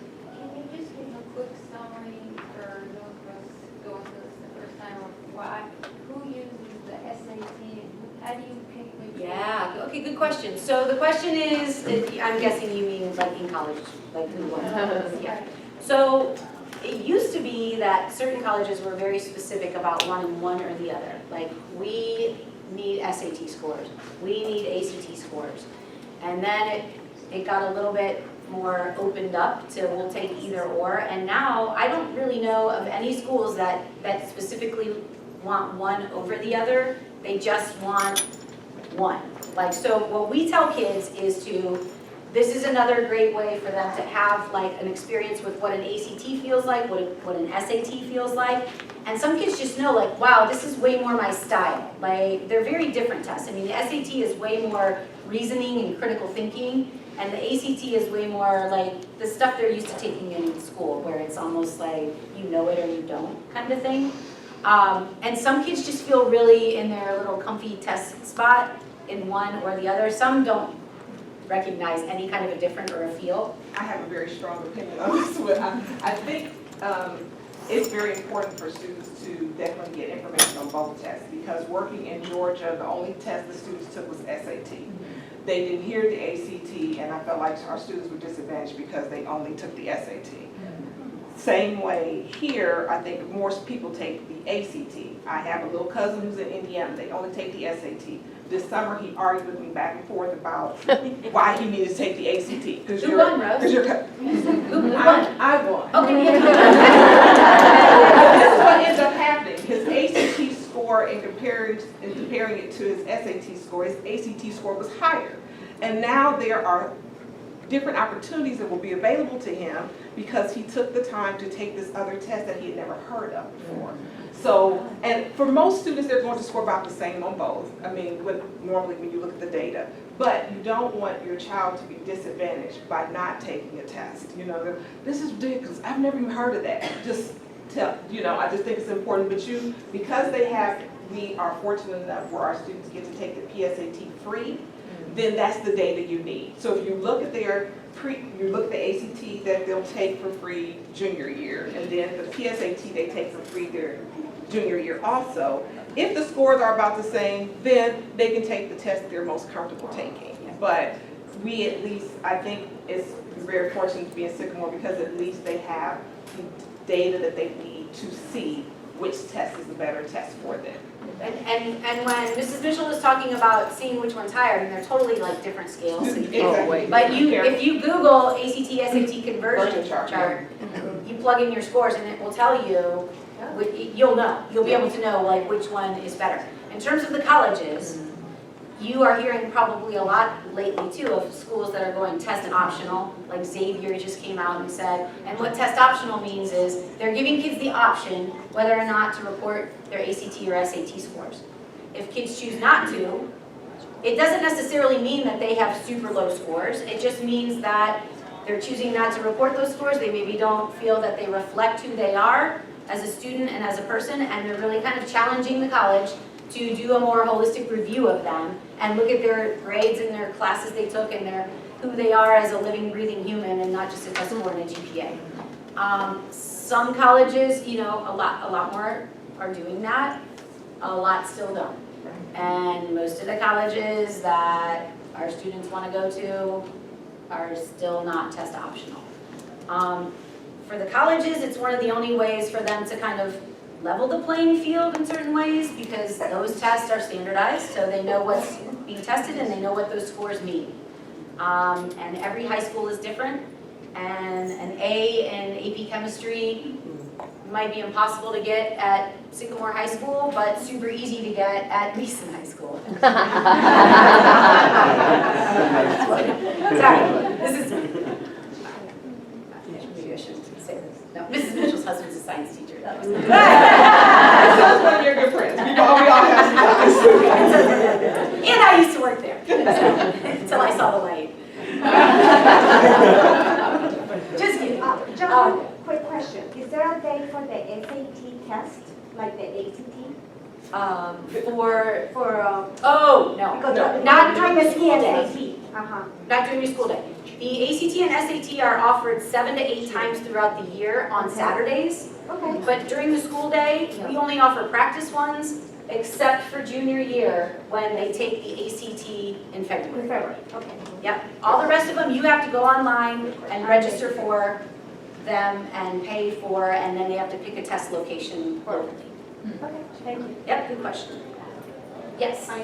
Speaker 10: just give a quick summary for those of us going through this the first time of why, who uses the SAT and how do you pick which?
Speaker 2: Yeah, okay, good question. So the question is, I'm guessing you mean like in college, like who won? Yeah. So it used to be that certain colleges were very specific about wanting one or the other. Like, we need SAT scores, we need ACT scores. And then it got a little bit more opened up to we'll take either or. And now I don't really know of any schools that specifically want one over the other. They just want one. Like, so what we tell kids is this is another great way for them to have like an experience with what an ACT feels like, what an SAT feels like. And some kids just know like, wow, this is way more my style. Like, they're very different tests. I mean, the SAT is way more reasoning and critical thinking, and the ACT is way more like the stuff they're used to taking in school, where it's almost like you know it or you don't kind of thing. And some kids just feel really in their little comfy test spot in one or the other. Some don't recognize any kind of a difference or a feel.
Speaker 6: I have a very strong opinion on this one. I think it's very important for students to definitely get information on both tests, because working in Georgia, the only test the students took was SAT. They didn't hear the ACT, and I felt like our students were disadvantaged because they only took the SAT. Same way here, I think more people take the ACT. I have a little cousin who's in Indiana, they only take the SAT. This summer, he argued with me back and forth about why he needed to take the ACT.
Speaker 2: Who won, Rose? Who won?
Speaker 6: I won.
Speaker 2: Okay, yeah.
Speaker 6: This is what ends up happening. His ACT score, in comparing it to his SAT score, his ACT score was higher. And now there are different opportunities that will be available to him because he took the time to take this other test that he had never heard of before. So, and for most students, they're going to score about the same on both. I mean, normally when you look at the data. But you don't want your child to be disadvantaged by not taking a test. You know, this is ridiculous. I've never even heard of that. Just tell, I just think it's important. But because we are fortunate enough where our students get to take the PSAT free, then that's the data you need. So if you look at the ACT that they'll take for free junior year, and then the PSAT they take for free their junior year also. If the scores are about the same, then they can take the test they're most comfortable taking. But we at least, I think it's very fortunate to be in Sycamore because at least they have the data that they need to see which test is the better test for them.
Speaker 2: And when Mrs. Mitchell was talking about seeing which one's higher, I mean, they're totally like different scales.
Speaker 6: Exactly.
Speaker 2: But if you Google ACT, SAT conversion
Speaker 6: chart,
Speaker 2: chart, you plug in your scores and it will tell you, you'll know. You'll be able to know like which one is better. In terms of the colleges, you are hearing probably a lot lately too of schools that are going test optional, like Xavier just came out and said, and what test optional means is they're giving kids the option whether or not to report their ACT or SAT scores. If kids choose not to, it doesn't necessarily mean that they have super low scores. It just means that they're choosing not to report those scores. They maybe don't feel that they reflect who they are as a student and as a person, and they're really kind of challenging the college to do a more holistic review of them and look at their grades and their classes they took and who they are as a living, breathing human and not just a test score and a GPA. Some colleges, a lot more are doing that. A lot still don't. And most of the colleges that our students want to go to are still not test optional. For the colleges, it's one of the only ways for them to kind of level the playing field in certain ways because those tests are standardized, so they know what's being tested and they know what those scores mean. And every high school is different, and an A in AP Chemistry might be impossible to get at Sycamore High School, but super easy to get at Mason High School. Sorry, this is... Maybe I shouldn't say this. No, Mrs. Mitchell's husband's a science teacher. That was
Speaker 6: So it's one of your good friends. We all have some ties.
Speaker 2: And I used to work there, until I saw the light.
Speaker 9: ACT?
Speaker 2: Oh, no, not during the school day.
Speaker 4: Uh-huh.
Speaker 2: Not during your school day. The ACT and SAT are offered 7 to 8 times throughout the year on Saturdays.
Speaker 4: Okay.
Speaker 2: But during the school day, we only offer practice ones, except for junior year, when they take the ACT in February.
Speaker 4: Okay.
Speaker 2: Yep, all the rest of them, you have to go online and register for them and pay for, and then they have to pick a test location locally.
Speaker 4: Okay, thank you.
Speaker 2: Yep, good question. Yes,
Speaker 7: How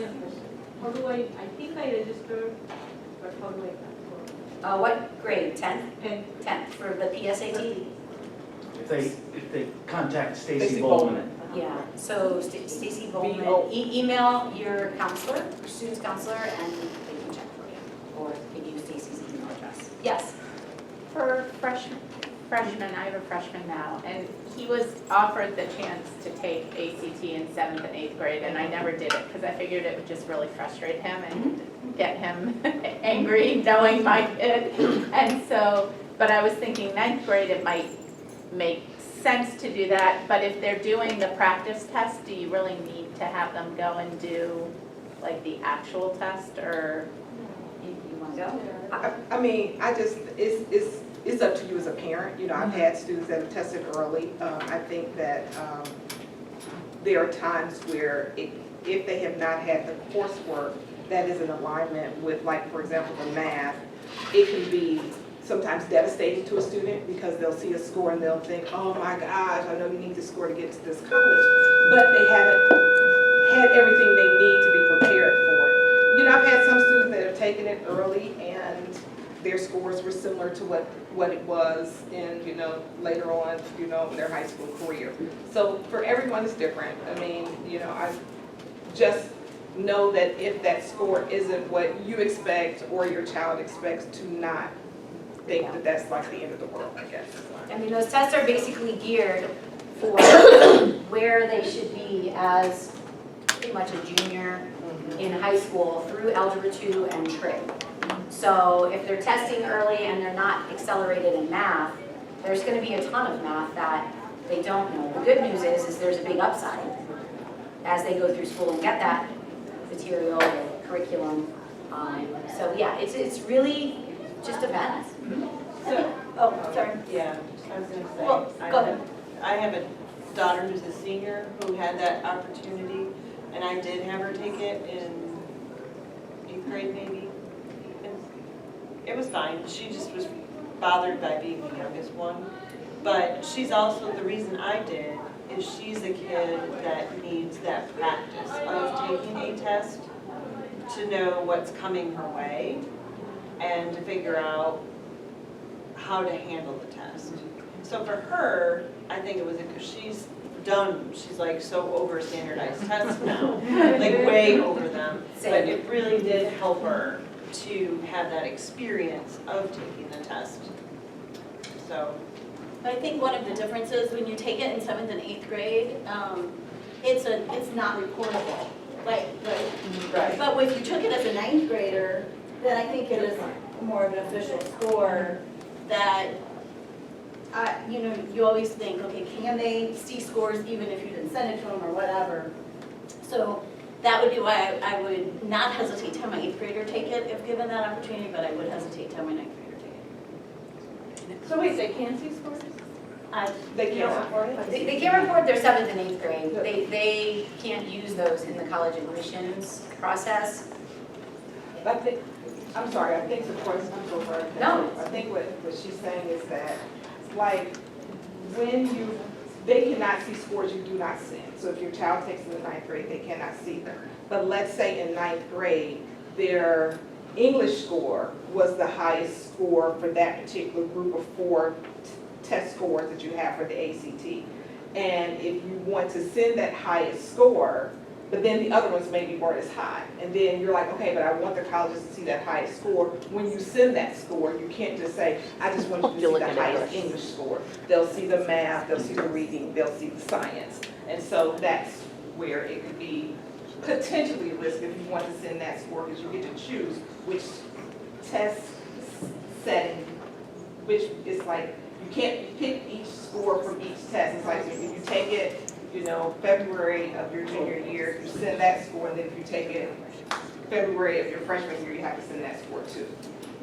Speaker 7: do I think I registered, but how do I?
Speaker 2: what grade, 10th?
Speaker 7: 10.
Speaker 2: 10th for the PSAT?
Speaker 3: If they contact Stacy
Speaker 6: Stacy
Speaker 3: Bowman.
Speaker 2: Yeah, so Stacy Bowman,
Speaker 6: B-O.
Speaker 2: email your counselor, your student's counselor, and they can check for you, or give you Stacy's email address. Yes,
Speaker 11: For freshmen, I have a freshman now, and he was offered the chance to take ACT in 7th and 8th grade, and I never did it, because I figured it would just really frustrate him and get him angry knowing my kid. And so, but I was thinking 9th grade, it might make sense to do that, but if they're doing the practice test, do you really need to have them go and do like the actual test, or?
Speaker 2: you want to go?
Speaker 6: I mean, it's up to you as a parent. You know, I've had students that have tested early. I think that there are times where if they have not had the coursework that is in alignment with, like, for example, the math, it can be sometimes devastating to a student because they'll see a score and they'll think, oh my gosh, I know you need this score to get to this college, but they haven't had everything they need to be prepared for it. You know, I've had some students that have taken it early and their scores were similar to what it was in, you know, later on, you know, their high school career. So for everyone it's different. I mean, you know, I just know that if that score isn't what you expect or your child expects, to not think that that's like the end of the world, I guess.
Speaker 2: I mean, those tests are basically geared for where they should be as pretty much a junior in high school through Algebra 2 and Trig. So if they're testing early and they're not accelerated in math, there's going to be a ton of math that they don't know. The good news is there's a big upside as they go through school and get that material, the curriculum. So yeah, it's really just a balance.
Speaker 12: So,
Speaker 2: Oh, sorry.
Speaker 12: yeah, I was gonna say.
Speaker 2: Well, go ahead.
Speaker 12: I have a daughter who's a senior who had that opportunity, and I did have her take it in 8th grade maybe. And it was fine, she just was bothered by being the youngest one. But she's also, the reason I did is she's a kid that needs that practice of taking a test to know what's coming her way and to figure out how to handle the test. So for her, I think it was because she's like so over standardized tests now, like way over them. But it really did help her to have that experience of taking the test. So.
Speaker 1: I think one of the differences when you take it in 7th and 8th grade, it's not reportable. Right. But if you took it as a 9th grader, then I think it is more of an official score that, you know, you always think, okay, can they see scores even if you didn't send it to them or whatever? So that would be why I would not hesitate to have my 8th grader take it if given that opportunity, but I would hesitate to have my 9th grader take it.
Speaker 7: So wait, they can see scores?
Speaker 6: They can't report it?
Speaker 2: They can't report their 7th and 8th grade. They can't use those in the college admissions process.
Speaker 6: I think, I'm sorry, I think the question, I'm so sorry.
Speaker 2: No.
Speaker 6: I think what she's saying is that, like, when they cannot see scores you do not send. So if your child takes it in the 9th grade, they cannot see them. But let's say in 9th grade, their English score was the highest score for that particular group of 4 test scores that you have for the ACT. And if you want to send that highest score, but then the other ones maybe weren't as high. And then you're like, okay, but I want the colleges to see that highest score. When you send that score, you can't just say, I just want you to see the highest English score. They'll see the math, they'll see the reading, they'll see the science. And so that's where it could be potentially a risk if you want to send that score, because you get to choose which test setting, which is like, you can't pick each score from each test. It's like if you take it you know, February of your junior year, you send that score, and then if you take it February of your freshman year, you have to send that score too.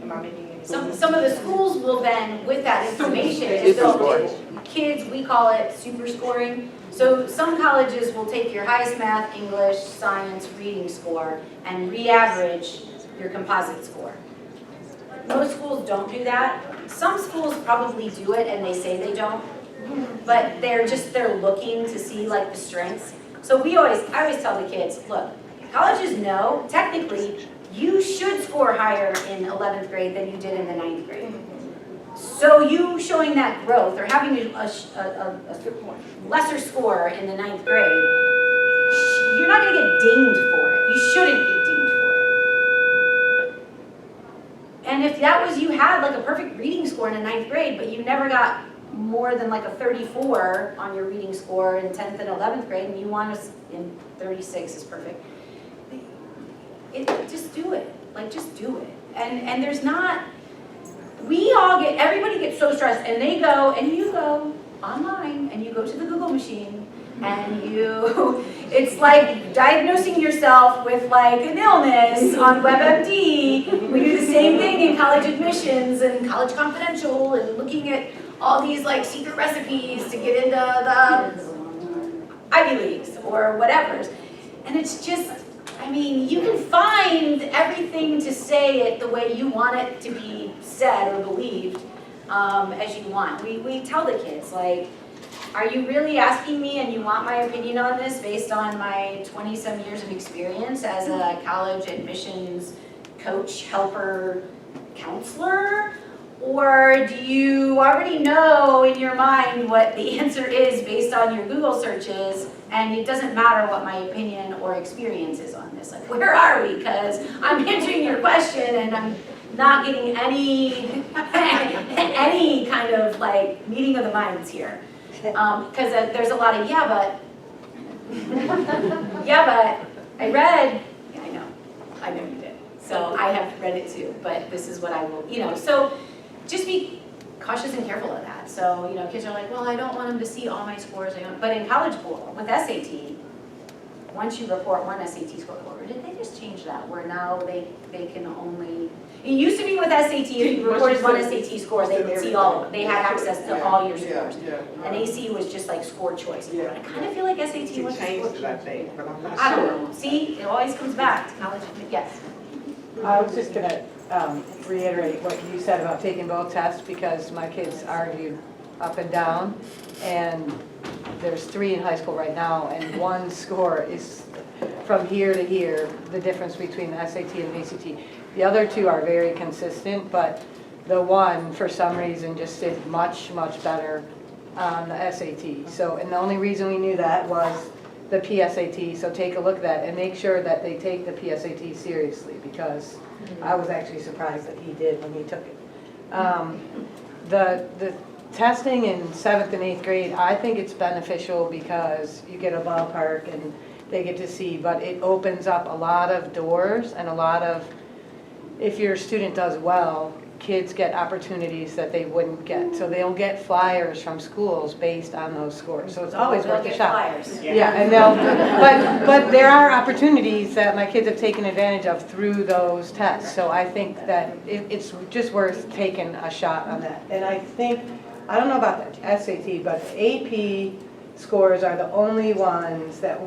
Speaker 6: Am I making any sense?
Speaker 2: Some of the schools will then, with that information,
Speaker 6: Super
Speaker 2: they'll- kids, we call it super scoring. So some colleges will take your highest math, English, science, reading score and re-average your composite score. Most schools don't do that. Some schools probably do it and they say they don't, but they're looking to see like the strengths. So I always tell the kids, look, colleges know, technically, you should score higher in 11th grade than you did in the 9th grade. So you showing that growth or having a lesser score in the 9th grade, you're not gonna get dinged for it. You shouldn't get dinged for it. And if that was, you had like a perfect reading score in the 9th grade, but you never got more than like a 34 on your reading score in 10th and 11th grade, and you want us in 36 is perfect. Just do it, like just do it. And there's not, everybody gets so stressed and they go, and you go online and you go to the Google machine and it's like diagnosing yourself with like an illness on WebMD. We do the same thing in college admissions and College Confidential and looking at all these like secret recipes to get into the Ivy Leagues or whatever. And it's just, I mean, you can find everything to say it the way you want it to be said or believed as you want. We tell the kids, like, are you really asking me and you want my opinion on this based on my 20-some years of experience as a college admissions coach, helper, counselor? Or do you already know in your mind what the answer is based on your Google searches and it doesn't matter what my opinion or experience is on this? Like, where are we? Because I'm answering your question and I'm not getting any kind of like meeting of the minds here. Because there's a lot of, yeah, but I read, yeah, I know you did. So I have read it too, but this is what I will, so just be cautious and careful of that. So, kids are like, well, I don't want them to see all my scores. But in college pool, with SAT, once you report one SAT score forward, did they just change that? Where now they can only, it used to be with SAT, if you reported one SAT score, they would see all of them. They had access to all your scores. And AC was just like score choice. And I kind of feel like SAT was score choice. I don't know. See, it always comes back to college. Yes.
Speaker 13: I was just gonna reiterate what you said about taking both tests because my kids argued up and down, and there's 3 in high school right now, and one score is from here to here, the difference between the SAT and the ACT. The other 2 are very consistent, but the one, for some reason, just did much, much better on the SAT. So, and the only reason we knew that was the PSAT, so take a look at that and make sure that they take the PSAT seriously because I was actually surprised that he did when he took it. The testing in 7th and 8th grade, I think it's beneficial because you get a ballpark and they get to see, but it opens up a lot of doors and a lot of, if your student does well, kids get opportunities that they wouldn't get. So they'll get flyers from schools based on those scores. So it's always
Speaker 2: They'll
Speaker 13: worth a
Speaker 2: get
Speaker 13: shot.
Speaker 2: flyers.
Speaker 13: Yeah, and but there are opportunities that my kids have taken advantage of through those tests. So I think that it's just worth taking a shot on that. And I think, I don't know about the SAT, but AP scores are the only ones that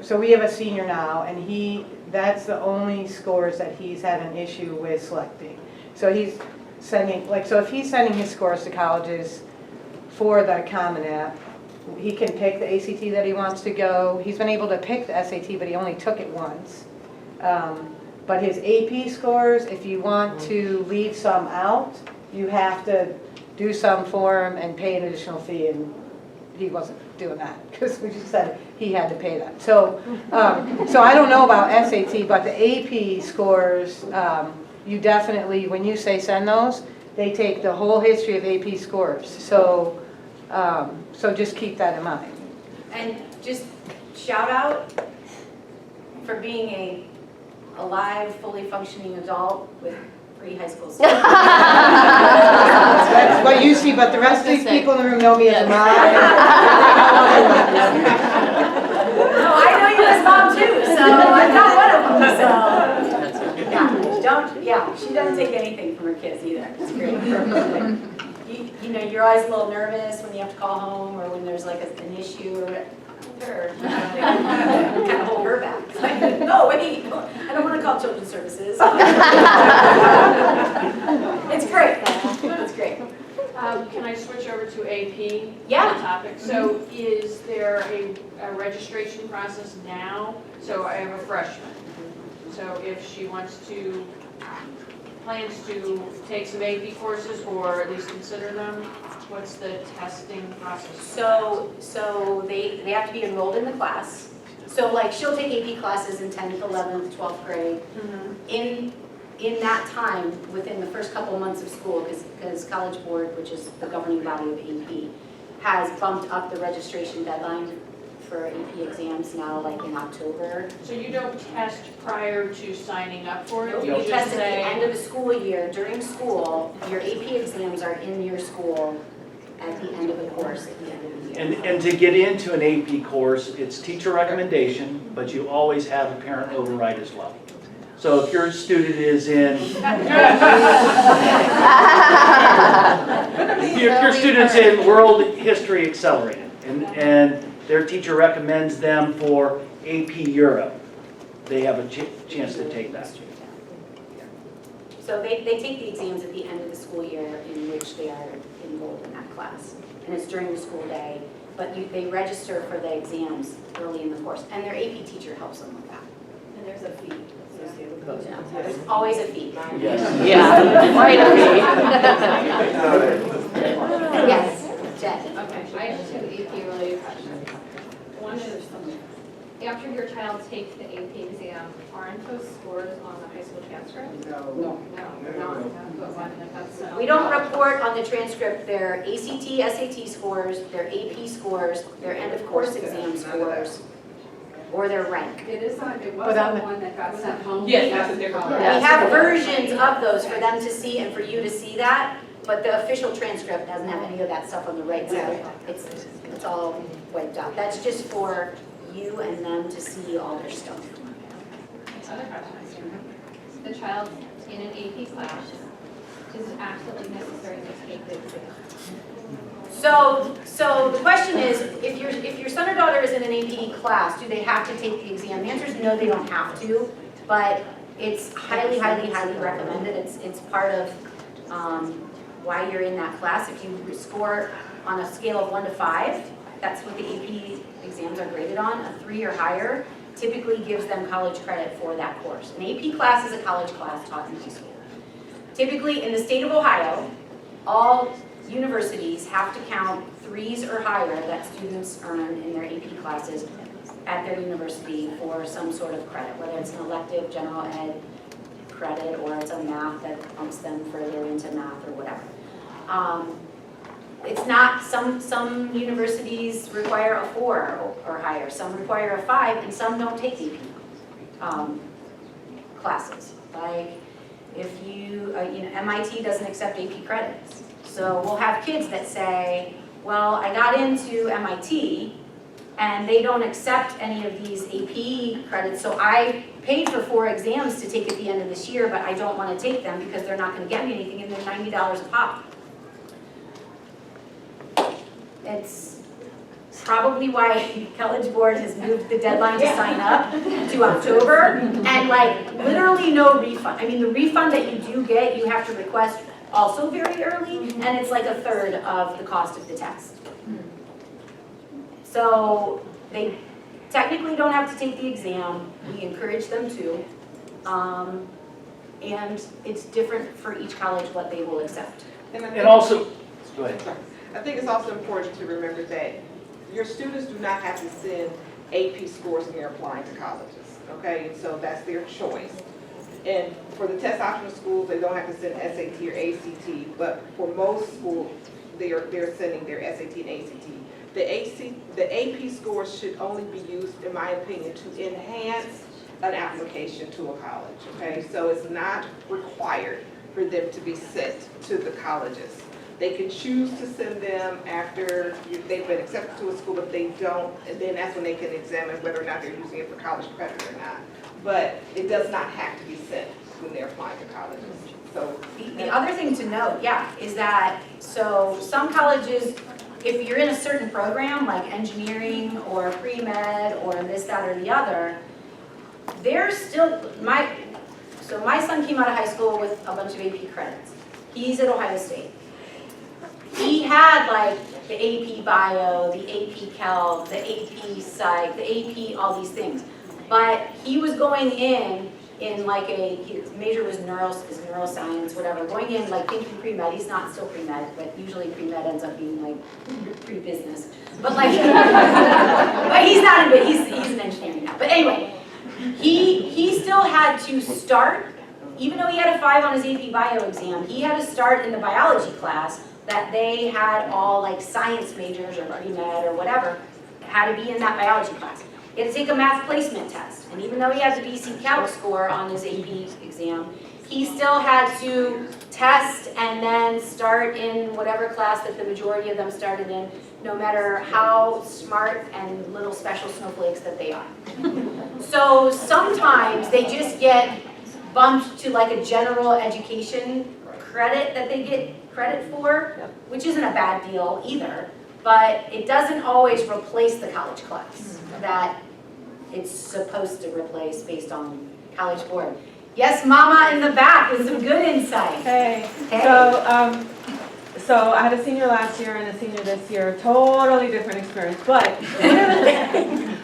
Speaker 13: so we have a senior now, and that's the only scores that he's had an issue with selecting. So he's sending, so if he's sending his scores to colleges for the Common App, he can pick the ACT that he wants to go. He's been able to pick the SAT, but he only took it once. But his AP scores, if you want to leave some out, you have to do some for him and pay an additional fee, and he wasn't doing that because we just said he had to pay that. So, so I don't know about SAT, but the AP scores, you definitely, when you say send those, they take the whole history of AP scores. So, so just keep that in mind.
Speaker 2: And just shout out for being a alive, fully functioning adult with free high school student.
Speaker 13: That's what you see, but the rest of these people in the room know me as a mom.
Speaker 2: No, I know you as mom too, so I'm not one of them, so. Yeah, she doesn't take anything from her kids either, it's great. You know, you're always a little nervous when you have to call home or when there's like an issue or whatever. Her, kind of hold her back. It's like, no, wait, I don't want to call children's services. It's great, it's great.
Speaker 5: Can I switch over to AP?
Speaker 2: Yeah.
Speaker 5: Topic. So is there a registration process now? So I have a freshman. So if she plans to take some AP courses or at least consider them, what's the testing process?
Speaker 2: So they have to be enrolled in the class. So like she'll take AP classes in 10th, 11th, 12th grade. In that time, within the first couple of months of school, because College Board, which is the governing body of AP, has bumped up the registration deadline for AP exams now, like in October.
Speaker 5: So you don't test prior to signing up for it?
Speaker 2: You
Speaker 5: just
Speaker 2: test at the
Speaker 5: say-
Speaker 2: end of the school year. During school, your AP exams are in your school at the end of the course, at the end of the year.
Speaker 3: And to get into an AP course, it's teacher recommendation, but you always have a parent override as well. So if your student is in, if your student's in World History Accelerated, and their teacher recommends them for AP Europe, they have a chance to take that.
Speaker 2: So they take the exams at the end of the school year in which they are enrolled in that class. And it's during the school day, but they register for the exams early in the course. And their AP teacher helps them with that.
Speaker 9: And there's a fee associated with those.
Speaker 2: There's always a fee.
Speaker 3: Yes.
Speaker 11: Yeah, quite a
Speaker 2: Yes, Jen.
Speaker 10: Okay, I have two AP related questions. One is, after your child takes the AP exam, aren't those scores on the high school transcript? No, they're not. But why didn't that's not?
Speaker 2: We don't report on the transcript their ACT, SAT scores, their AP scores, their end of course exam scores, or their rank.
Speaker 7: It is, it was
Speaker 13: But on
Speaker 7: the
Speaker 13: the-
Speaker 7: one that got sent home.
Speaker 6: Yes, that's a different one.
Speaker 2: We have versions of those for them to see and for you to see that, but the official transcript doesn't have any of that stuff on the right side. It's all wiped out. That's just for you and them to see all their stuff.
Speaker 10: Other question. The child in an AP class, is it absolutely necessary to take the exam?
Speaker 2: So the question is, if your son or daughter is in an AP class, do they have to take the exam? The answer is no, they don't have to, but it's highly, highly, highly recommended. It's part of why you're in that class. If you score on a scale of 1 to 5, that's what the AP exams are graded on. A 3 or higher typically gives them college credit for that course. An AP class is a college class taught in high school. Typically, in the state of Ohio, all universities have to count 3s or higher that students earn in their AP classes at their university for some sort of credit, whether it's an elective general ed credit or it's a math that bumps them further into math or whatever. It's not, some universities require a 4 or higher, some require a 5, and some don't take AP classes. Like if MIT doesn't accept AP credits. So we'll have kids that say, well, I got into MIT and they don't accept any of these AP credits, so I paid for 4 exams to take at the end of this year, but I don't want to take them because they're not going to get me anything and they're $90 a pop. It's probably why College Board has moved the deadline to sign up to October, and like literally no refund. I mean, the refund that you do get, you have to request also very early, and it's like a third of the cost of the test. So they technically don't have to take the exam. We encourage them to. And it's different for each college what they will accept.
Speaker 3: And also, go ahead.
Speaker 6: I think it's also important to remember that your students do not have to send AP scores when they're applying to colleges, okay? So that's their choice. And for the test optional schools, they don't have to send SAT or ACT, but for most schools, they're sending their SAT and ACT. The AP scores should only be used, in my opinion, to enhance an application to a college, okay? So it's not required for them to be sent to the colleges. They can choose to send them after they've been accepted to a school, but they don't, and then that's when they can examine whether or not they're using it for college credit or not. But it does not have to be sent when they're applying to colleges, so.
Speaker 2: The other thing to note, yeah, is that, so some colleges, if you're in a certain program, like engineering or pre-med or this, that, or the other, there's still, my son came out of high school with a bunch of AP credits. He's at Ohio State. He had like the AP Bio, the AP Calc, the AP Psych, the AP all these things. But he was going in like his major was neuroscience, whatever, going in like thinking pre-med. He's not still pre-med, but usually pre-med ends up being like pre-business. But like, but he's not in, he's an engineering now. But anyway, he still had to start, even though he had a 5 on his AP Bio exam, he had to start in the biology class that they had all like science majors or pre-med or whatever, had to be in that biology class. He had to take a math placement test, and even though he had the BC Calc score on his AP exam, he still had to test and then start in whatever class that the majority of them started in, no matter how smart and little special snowflakes that they are. So sometimes they just get bumped to like a general education credit that they get credit for, which isn't a bad deal either, but it doesn't always replace the college class that it's supposed to replace based on College Board. Yes, Mama in the back with some good insight.
Speaker 14: Hey,
Speaker 2: Hey.
Speaker 14: So I had a senior last year and a senior this year, totally different experience. But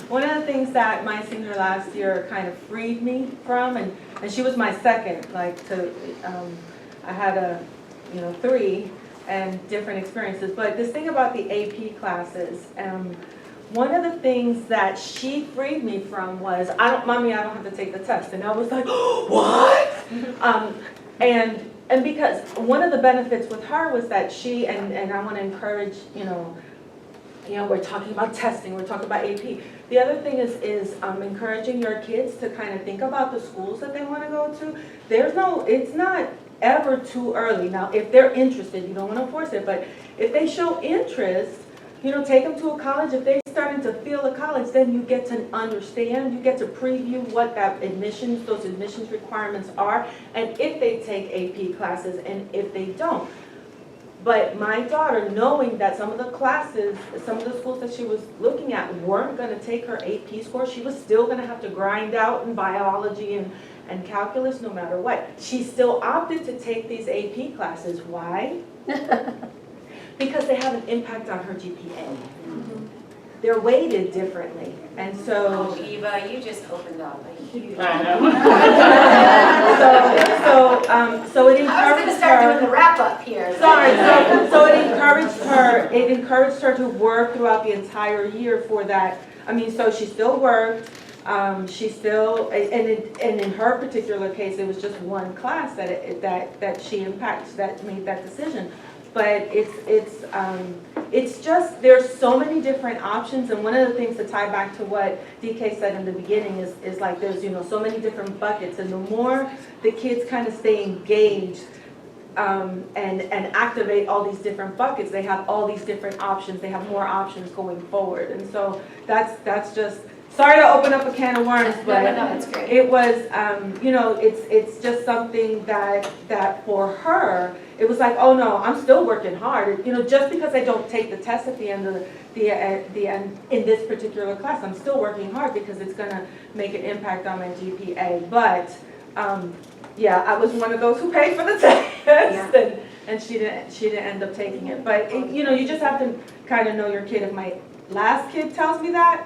Speaker 14: one of the things that my senior last year kind of freed me from, and she was my second, like I had 3 and different experiences. But this thing about the AP classes, one of the things that she freed me from was, Mommy, I don't have to take the test. And I was like, what? And because one of the benefits with her was that she, and I want to encourage, we're talking about testing, we're talking about AP. The other thing is encouraging your kids to kind of think about the schools that they want to go to. It's not ever too early. Now, if they're interested, you don't want to force it, but if they show interest, take them to a college. If they're starting to feel a college, then you get to understand, you get to preview what those admissions requirements are, and if they take AP classes and if they don't. But my daughter, knowing that some of the classes, some of the schools that she was looking at weren't going to take her AP score, she was still going to have to grind out in biology and calculus no matter what. She still opted to take these AP classes. Why? Because they have an impact on her GPA. They're weighted differently. And so...
Speaker 2: Oh, Eva, you just opened up a huge...
Speaker 14: So it encouraged her...
Speaker 2: I was going to start doing the wrap-up here.
Speaker 14: Sorry. So it encouraged her to work throughout the entire year for that. I mean, so she still worked. She still... And in her particular case, it was just one class that she impacted, that made that decision. But it's just, there's so many different options, and one of the things to tie back to what DK said in the beginning is like there's so many different buckets, and the more the kids kind of stay engaged and activate all these different buckets, they have all these different options, they have more options going forward. And so that's just, sorry to open up a can of worms, but
Speaker 2: no, it's great.
Speaker 14: it was, it's just something that for her, it was like, oh no, I'm still working hard. Just because I don't take the test at the end of the end in this particular class, I'm still working hard because it's going to make an impact on my GPA. But yeah, I was one of those who paid for the test, and she didn't end up taking it. But you just have to kind of know your kid. If my last kid tells me that,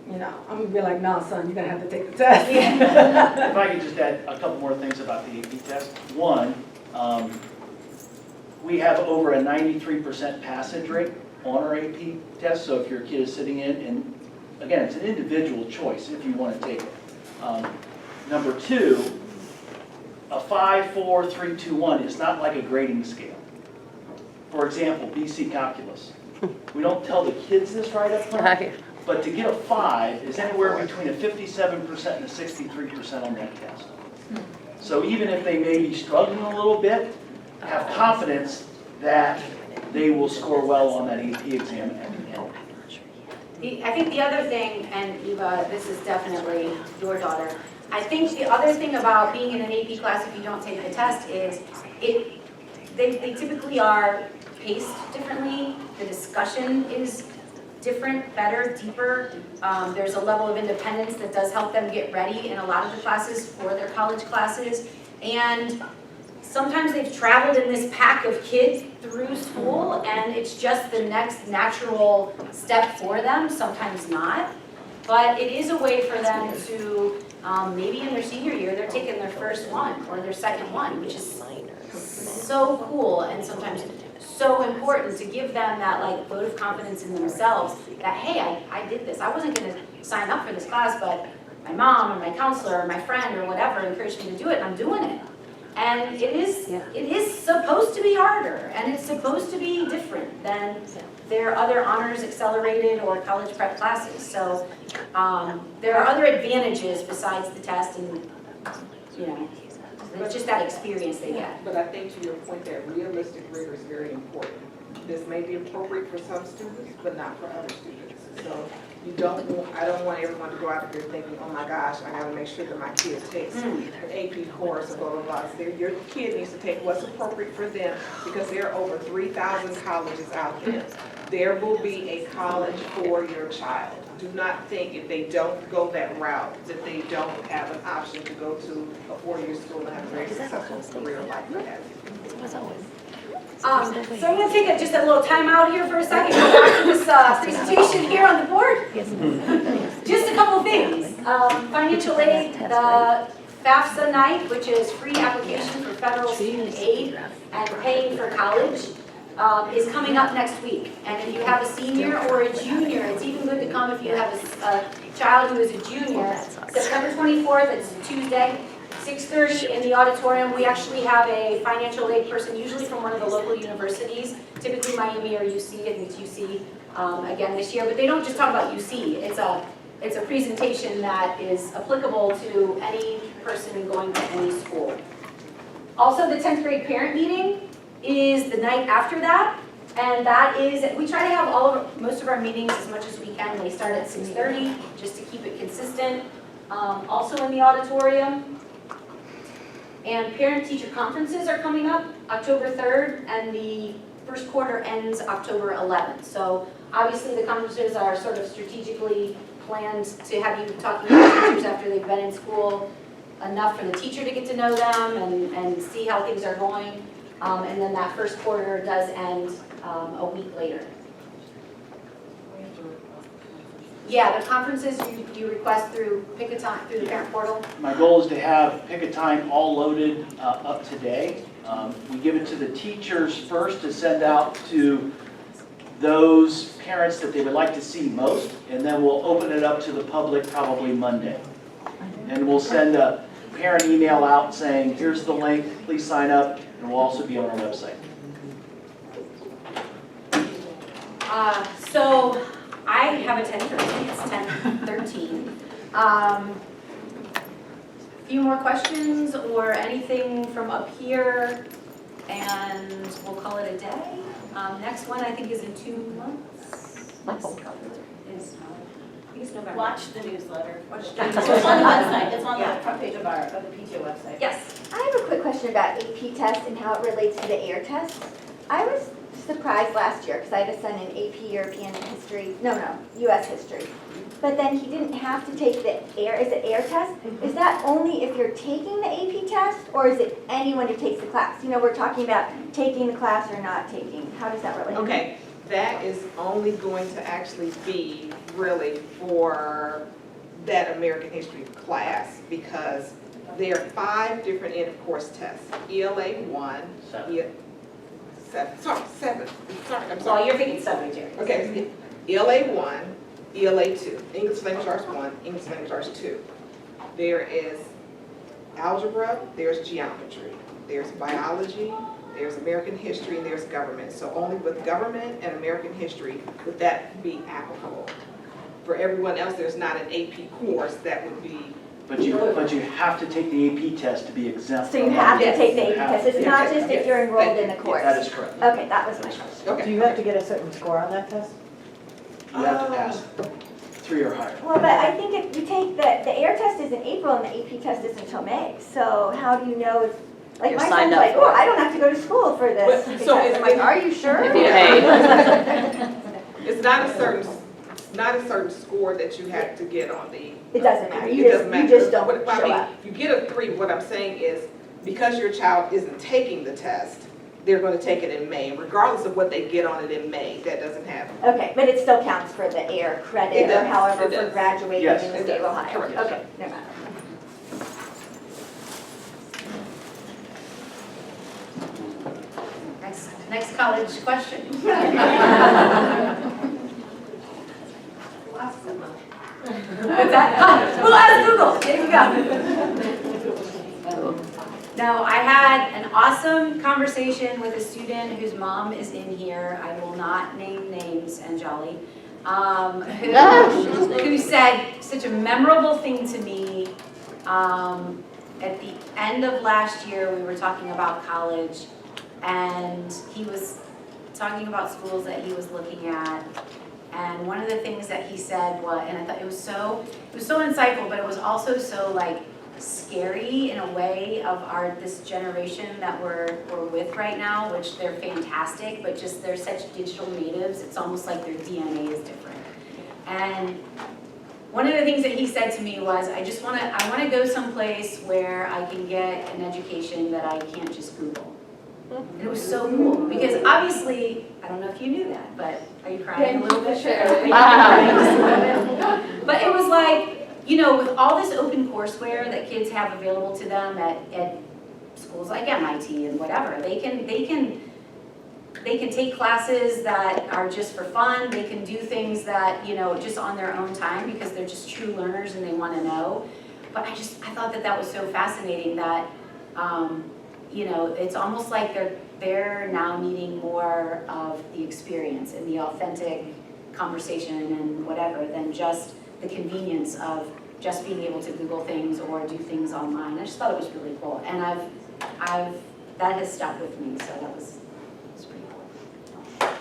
Speaker 14: I'm gonna be like, no, son, you're gonna have to take the test.
Speaker 3: If I could just add a couple more things about the AP test. One, we have over a 93% passage rate on our AP test. So if your kid is sitting in, and again, it's an individual choice if you want to take it. Number 2, a 5, 4, 3, 2, 1 is not like a grading scale. For example, BC Calculus. We don't tell the kids this right up front. But to get a 5 is anywhere between a 57% and a 63% on that test. So even if they may be struggling a little bit, have confidence that they will score well on that AP exam at the end.
Speaker 2: I think the other thing, and Eva, this is definitely your daughter, I think the other thing about being in an AP class if you don't take the test is they typically are paced differently. The discussion is different, better, deeper. There's a level of independence that does help them get ready in a lot of the classes for their college classes. And sometimes they've traveled in this pack of kids through school and it's just the next natural step for them, sometimes not. But it is a way for them to, maybe in their senior year, they're taking their first one or their second one, which is so cool and sometimes so important to give them that like vote of confidence in themselves that, hey, I did this. I wasn't gonna sign up for this class, but my mom or my counselor or my friend or whatever encouraged me to do it and I'm doing it. And it is supposed to be harder and it's supposed to be different than their other honors accelerated or college prep classes. So there are other advantages besides the test and, you know, it's just that experience they get.
Speaker 6: But I think to your point that realistic rigor is very important. This may be appropriate for some students, but not for other students. So I don't want everyone to go out there thinking, oh my gosh, I gotta make sure that my kid takes an AP course, blah, blah, blah. So your kid needs to take what's appropriate for them because there are over 3,000 colleges out there. There will be a college for your child. Do not think if they don't go that route that they don't have an option to go to a 4-year school and have a very successful career like that.
Speaker 2: So I'm going to take just a little time out here for a second, go back to this presentation here on the board. Just a couple things. Financial aid, the FAFSA night, which is free application for federal student aid and paying for college, is coming up next week. And if you have a senior or a junior, it's even good to come if you have a child who is a junior. September 24th, it's Tuesday. 6:30 in the auditorium. We actually have a financial aid person, usually from one of the local universities, typically Miami or UC. I think it's UC again this year. But they don't just talk about UC. It's a presentation that is applicable to any person going to any school. Also, the 10th grade parent meeting is the night after that. And that is, we try to have most of our meetings as much as we can. They start at 6:30 just to keep it consistent. Also in the auditorium. And parent-teacher conferences are coming up October 3rd, and the first quarter ends October 11th. So obviously the conferences are sort of strategically planned to have you talking to teachers after they've been in school, enough for the teacher to get to know them and see how things are going. And then that first quarter does end a week later. Yeah, the conferences you request through Pick a Time, through the parent portal.
Speaker 3: My goal is to have Pick a Time all loaded up today. We give it to the teachers first to send out to those parents that they would like to see most, and then we'll open it up to the public probably Monday. And we'll send a parent email out saying, here's the link, please sign up, and we'll also be on our website.
Speaker 2: So I have a 10:30, it's 10:13. A few more questions or anything from up here, and we'll call it a day. Next one I think is in 2 months. I think it's November.
Speaker 1: Watch the newsletter.
Speaker 2: Watch
Speaker 1: It's on the website, it's on the front page of the PTO website.
Speaker 2: Yes.
Speaker 9: I have a quick question about AP test and how it relates to the AIR test. I was surprised last year because I had a son in AP European history, US history. But then he didn't have to take the AIR test? Is that only if you're taking the AP test or is it anyone who takes the class? You know, we're talking about taking the class or not taking. How does that relate?
Speaker 6: Okay, that is only going to actually be really for that American history class because there are 5 different end of course tests. ELA 1, seven. I'm sorry.
Speaker 2: Well, you're thinking 7, Jerry.
Speaker 6: Okay, ELA 1, ELA 2, English Language Arts 1, English Language Arts 2. There is algebra, there's geometry, there's biology, there's American history, and there's government. So only with government and American history would that be applicable. For everyone else, there's not an AP course that would be
Speaker 3: But you have to take the AP test to be exempt.
Speaker 9: So you
Speaker 3: from
Speaker 9: have to
Speaker 3: that.
Speaker 9: take the
Speaker 3: You
Speaker 9: AP
Speaker 3: have
Speaker 9: test,
Speaker 3: to.
Speaker 9: it's not just if you're enrolled in the course.
Speaker 3: That is correct.
Speaker 9: Okay, that was my question.
Speaker 13: Do you have to get a certain score on that test?
Speaker 3: You have to pass 3 or higher.
Speaker 9: Well, but I think if you take the air test is in April and the AP test is until May, so how do you know if, like
Speaker 12: You're
Speaker 9: my
Speaker 12: signed
Speaker 9: son's
Speaker 12: up
Speaker 9: like,
Speaker 12: for
Speaker 9: oh,
Speaker 12: it.
Speaker 9: I don't have to go to school for this.
Speaker 6: But-
Speaker 9: test."
Speaker 6: so
Speaker 9: I'm like, are you sure?
Speaker 12: If you pay.
Speaker 6: It's not a certain score that you have to get on the.
Speaker 9: It doesn't matter,
Speaker 6: It
Speaker 9: you
Speaker 6: doesn't
Speaker 9: just
Speaker 6: matter.
Speaker 9: don't
Speaker 6: What- I
Speaker 9: show
Speaker 6: mean,
Speaker 9: up.
Speaker 6: You get a 3, what I'm saying is, because your child isn't taking the test, they're gonna take it in May, regardless of what they get on it in May, that doesn't happen.
Speaker 9: Okay, but it still counts for the air
Speaker 6: It
Speaker 9: credit or
Speaker 6: does,
Speaker 9: however
Speaker 6: it
Speaker 9: for
Speaker 6: does.
Speaker 9: graduating
Speaker 3: Yes.
Speaker 9: in the
Speaker 6: It
Speaker 9: state of
Speaker 6: does,
Speaker 9: Ohio.
Speaker 6: correct.
Speaker 9: Okay, no matter.
Speaker 2: Next college question. What's that? Who asked Google? There you go. No, I had an awesome conversation with a student whose mom is in here. I will not name names, Anjali, who said such a memorable thing to me. At the end of last year, we were talking about college, and he was talking about schools that he was looking at. And one of the things that he said was, and I thought it was so insightful, but it was also so like scary in a way of this generation that we're with right now, which they're fantastic, but just they're such digital natives. It's almost like their DNA is different. And one of the things that he said to me was, I want to go someplace where I can get an education that I can't just Google. And it was so cool, because obviously, I don't know if you knew that, but are you crying a little bit? But it was like, you know, with all this open courseware that kids have available to them at schools like MIT and whatever, they can take classes that are just for fun. They can do things that, you know, just on their own time because they're just true learners and they want to know. But I thought that was so fascinating that, you know, it's almost like they're now needing more of the experience and the authentic conversation and whatever than just the convenience of just being able to Google things or do things online. I just thought it was really cool, and that has stuck with me. So that was pretty cool.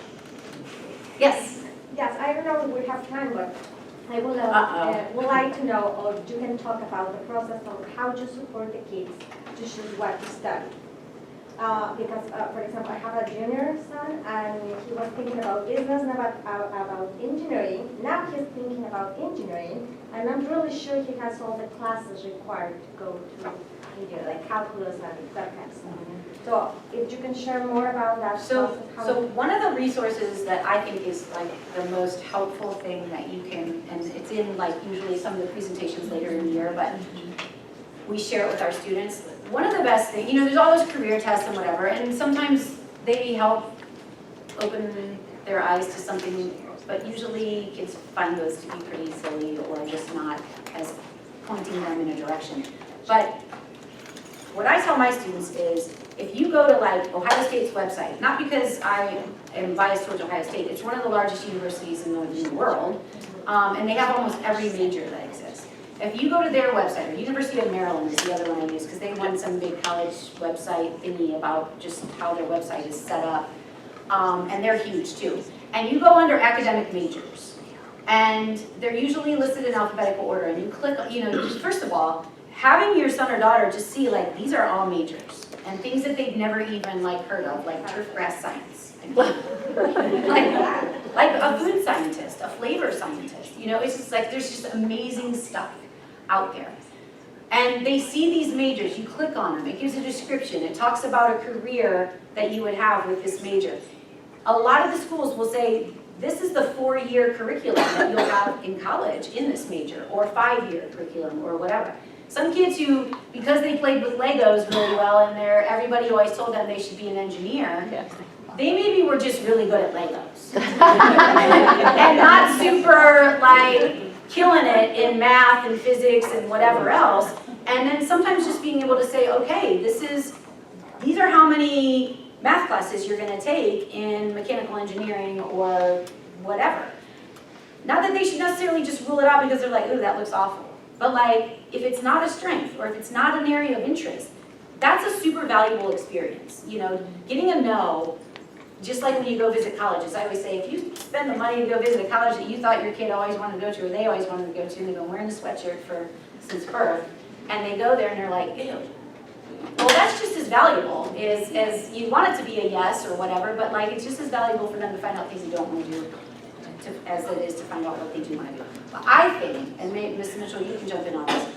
Speaker 2: Yes.
Speaker 15: Yes, I don't know if we have time, but I would like to know, or you can talk about the process of how to support the kids to choose what to study. Because, for example, I have a junior son, and he was thinking about business and about engineering. Now he's thinking about engineering, and I'm really sure he has all the classes required to go to engineering, like calculus and that kind of stuff. So if you can share more about that process.
Speaker 2: So one of the resources that I think is like the most helpful thing that you can, and it's in like usually some of the presentations later in the year, but we share it with our students. One of the best things, you know, there's all those career tests and whatever, and sometimes they help open their eyes to something, but usually kids find those to be pretty silly or just not as pointing them in a direction. But what I tell my students is, if you go to like Ohio State's website, not because I am biased towards Ohio State, it's one of the largest universities in the world, and they have almost every major that exists. If you go to their website, or University of Maryland is the other one I use, because they won some big college website thingy about just how their website is set up, and they're huge too. And you go under academic majors, and they're usually listed in alphabetical order, and you click, you know, just first of all, having your son or daughter just see like, these are all majors, and things that they've never even like heard of, like turf grass science. like a food scientist, a flavor scientist, you know, it's just like, there's just amazing stuff out there. And they see these majors, you click on them, it gives a description, it talks about a career that you would have with this major. A lot of the schools will say, this is the 4-year curriculum that you'll have in college in this major, or 5-year curriculum, or whatever. Some kids who, because they played with Legos really well, and everybody always told them they should be an engineer, they maybe were just really good at Legos. And not super, like, killing it in math and physics and whatever else. And then sometimes just being able to say, okay, these are how many math classes you're going to take in mechanical engineering or whatever. Not that they should necessarily just rule it out because they're like, ooh, that looks awful. But like, if it's not a strength, or if it's not an area of interest, that's a super valuable experience. You know, getting a no, just like when you go visit colleges. I always say, if you spend the money to go visit a college that you thought your kid always wanted to go to, or they always wanted to go to, and they've been wearing the sweatshirt since birth, and they go there and they're like, ew. Well, that's just as valuable as you want it to be a yes or whatever, but like, it's just as valuable for them to find out things they don't want to do as it is to find out what they do want to do. But I think, and maybe Ms. Mitchell, you can jump in on this,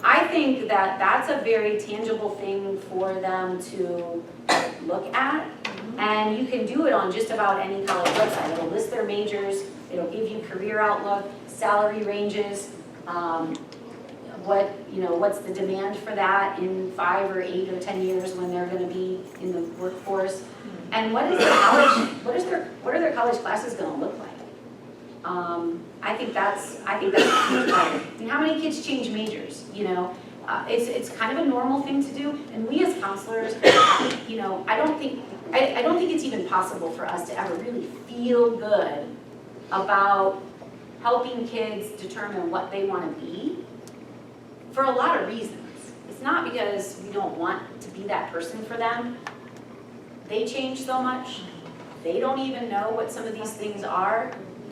Speaker 2: I think that that's a very tangible thing for them to look at, and you can do it on just about any college website. It'll list their majors, it'll give you career outlook, salary ranges, what's the demand for that in 5 or 8 or 10 years when they're going to be in the workforce, and what are their college classes going to look like? I think that's a huge part. And how many kids change majors? You know, it's kind of a normal thing to do. And we as counselors, you know, I don't think it's even possible for us to ever really feel good about helping kids determine what they want to be for a lot of reasons. It's not because we don't want to be that person for them. They change so much. They don't even know what some of these things are.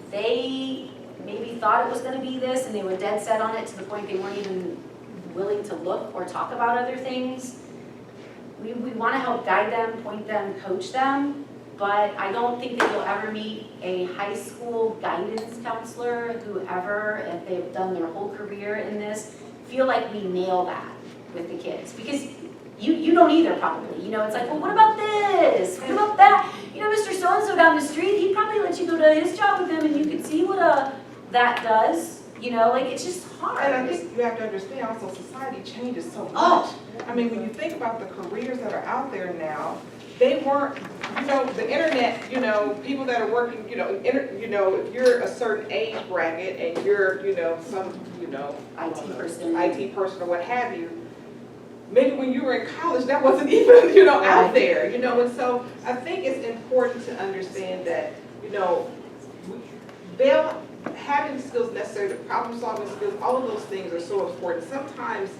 Speaker 2: They maybe thought it was going to be this, and they were dead set on it to the point they weren't even willing to look or talk about other things. We want to help guide them, point them, coach them, but I don't think that you'll ever meet a high school guidance counselor who ever, if they've done their whole career in this, feel like we nail that with the kids. Because you don't either, probably. You know, it's like, well, what about this? What about that? You know, Mr. So-and-so down the street, he'd probably let you go to his job with him, and you could see what that does. You know, like, it's just hard.
Speaker 6: And I think you have to understand also, society changes so much.
Speaker 2: Oh.
Speaker 6: I mean, when you think about the careers that are out there now, they weren't, you know, the internet, you know, people that are working, you know, if you're a certain age bracket and you're, you know, some, you know, IT person or what have you, maybe when you were in college, that wasn't even, you know, out there, you know, and so I think it's important to understand that, you know, having skills necessary, the problem-solving skills, all of those things are so important. Sometimes,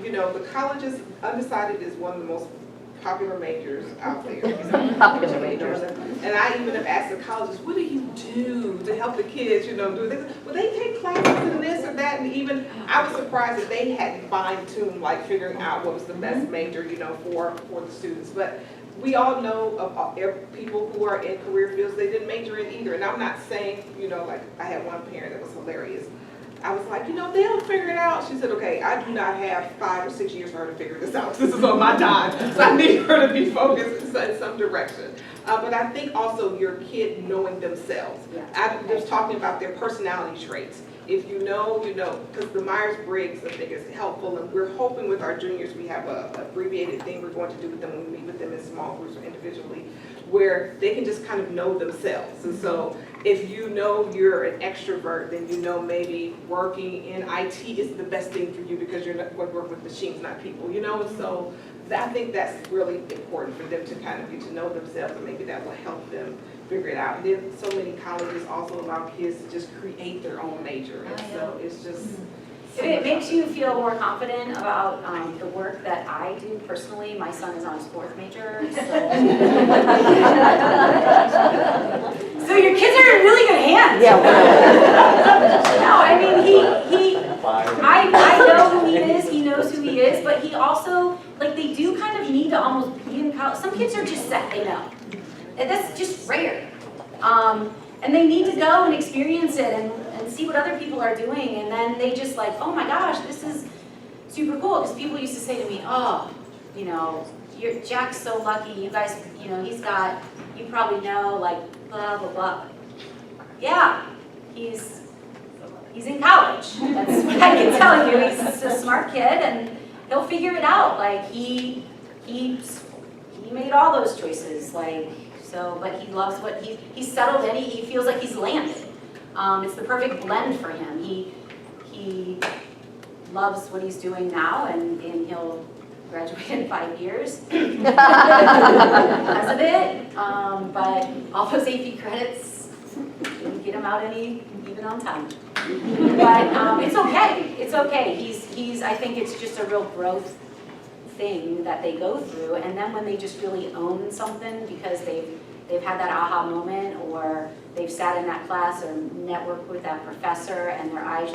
Speaker 6: you know, the colleges, undecided is one of the most popular majors out there. Popular majors. And I even have asked the colleges, what do you do to help the kids, you know, do this? Well, they take classes in this or that, and even, I was surprised that they hadn't fine-tuned, like, figuring out what was the best major, you know, for the students. But we all know of people who are in career fields they didn't major in either. And I'm not saying, you know, like, I had one parent that was hilarious. I was like, you know, they'll figure it out. She said, okay, I do not have 5 or 6 years for her to figure this out. This is on my time. So I need her to be focused in some direction. But I think also your kid knowing themselves. I'm just talking about their personality traits. If you know, you know, because the Myers-Briggs, I think, is helpful, and we're hoping with our juniors, we have a abbreviated thing we're going to do with them when we meet with them in small groups or individually, where they can just kind of know themselves. And so if you know you're an extrovert, then you know maybe working in IT is the best thing for you because you're not going to work with machines, not people, you know? And so I think that's really important for them to kind of get to know themselves, and maybe that will help them figure it out. And then so many colleges also allow kids to just create their own major. And so it's just...
Speaker 2: If it makes you feel more confident about the work that I do personally, my son is on his 4th major, so. So your kids are in really good hands. Yeah. No, I mean, I know who he is, he knows who he is, but he also, like, they do kind of need to almost be in college. Some kids are just set, they know. And that's just rare. And they need to go and experience it and see what other people are doing, and then they just like, oh my gosh, this is super cool. Because people used to say to me, oh, you know, Jack's so lucky, you guys, you know, he's got, you probably know, like, blah, blah, blah. Yeah, he's in college. That's what I can tell you. He's a smart kid, and he'll figure it out. Like, he made all those choices, like, so, but he loves what he's settled in, he feels like he's landed. It's the perfect blend for him. He loves what he's doing now, and he'll graduate in 5 years because of it. But all those AP credits didn't get him out even on time. But it's okay. I think it's just a real growth thing that they go through. And then when they just really own something because they've had that aha moment, or they've sat in that class or networked with that professor and their eyes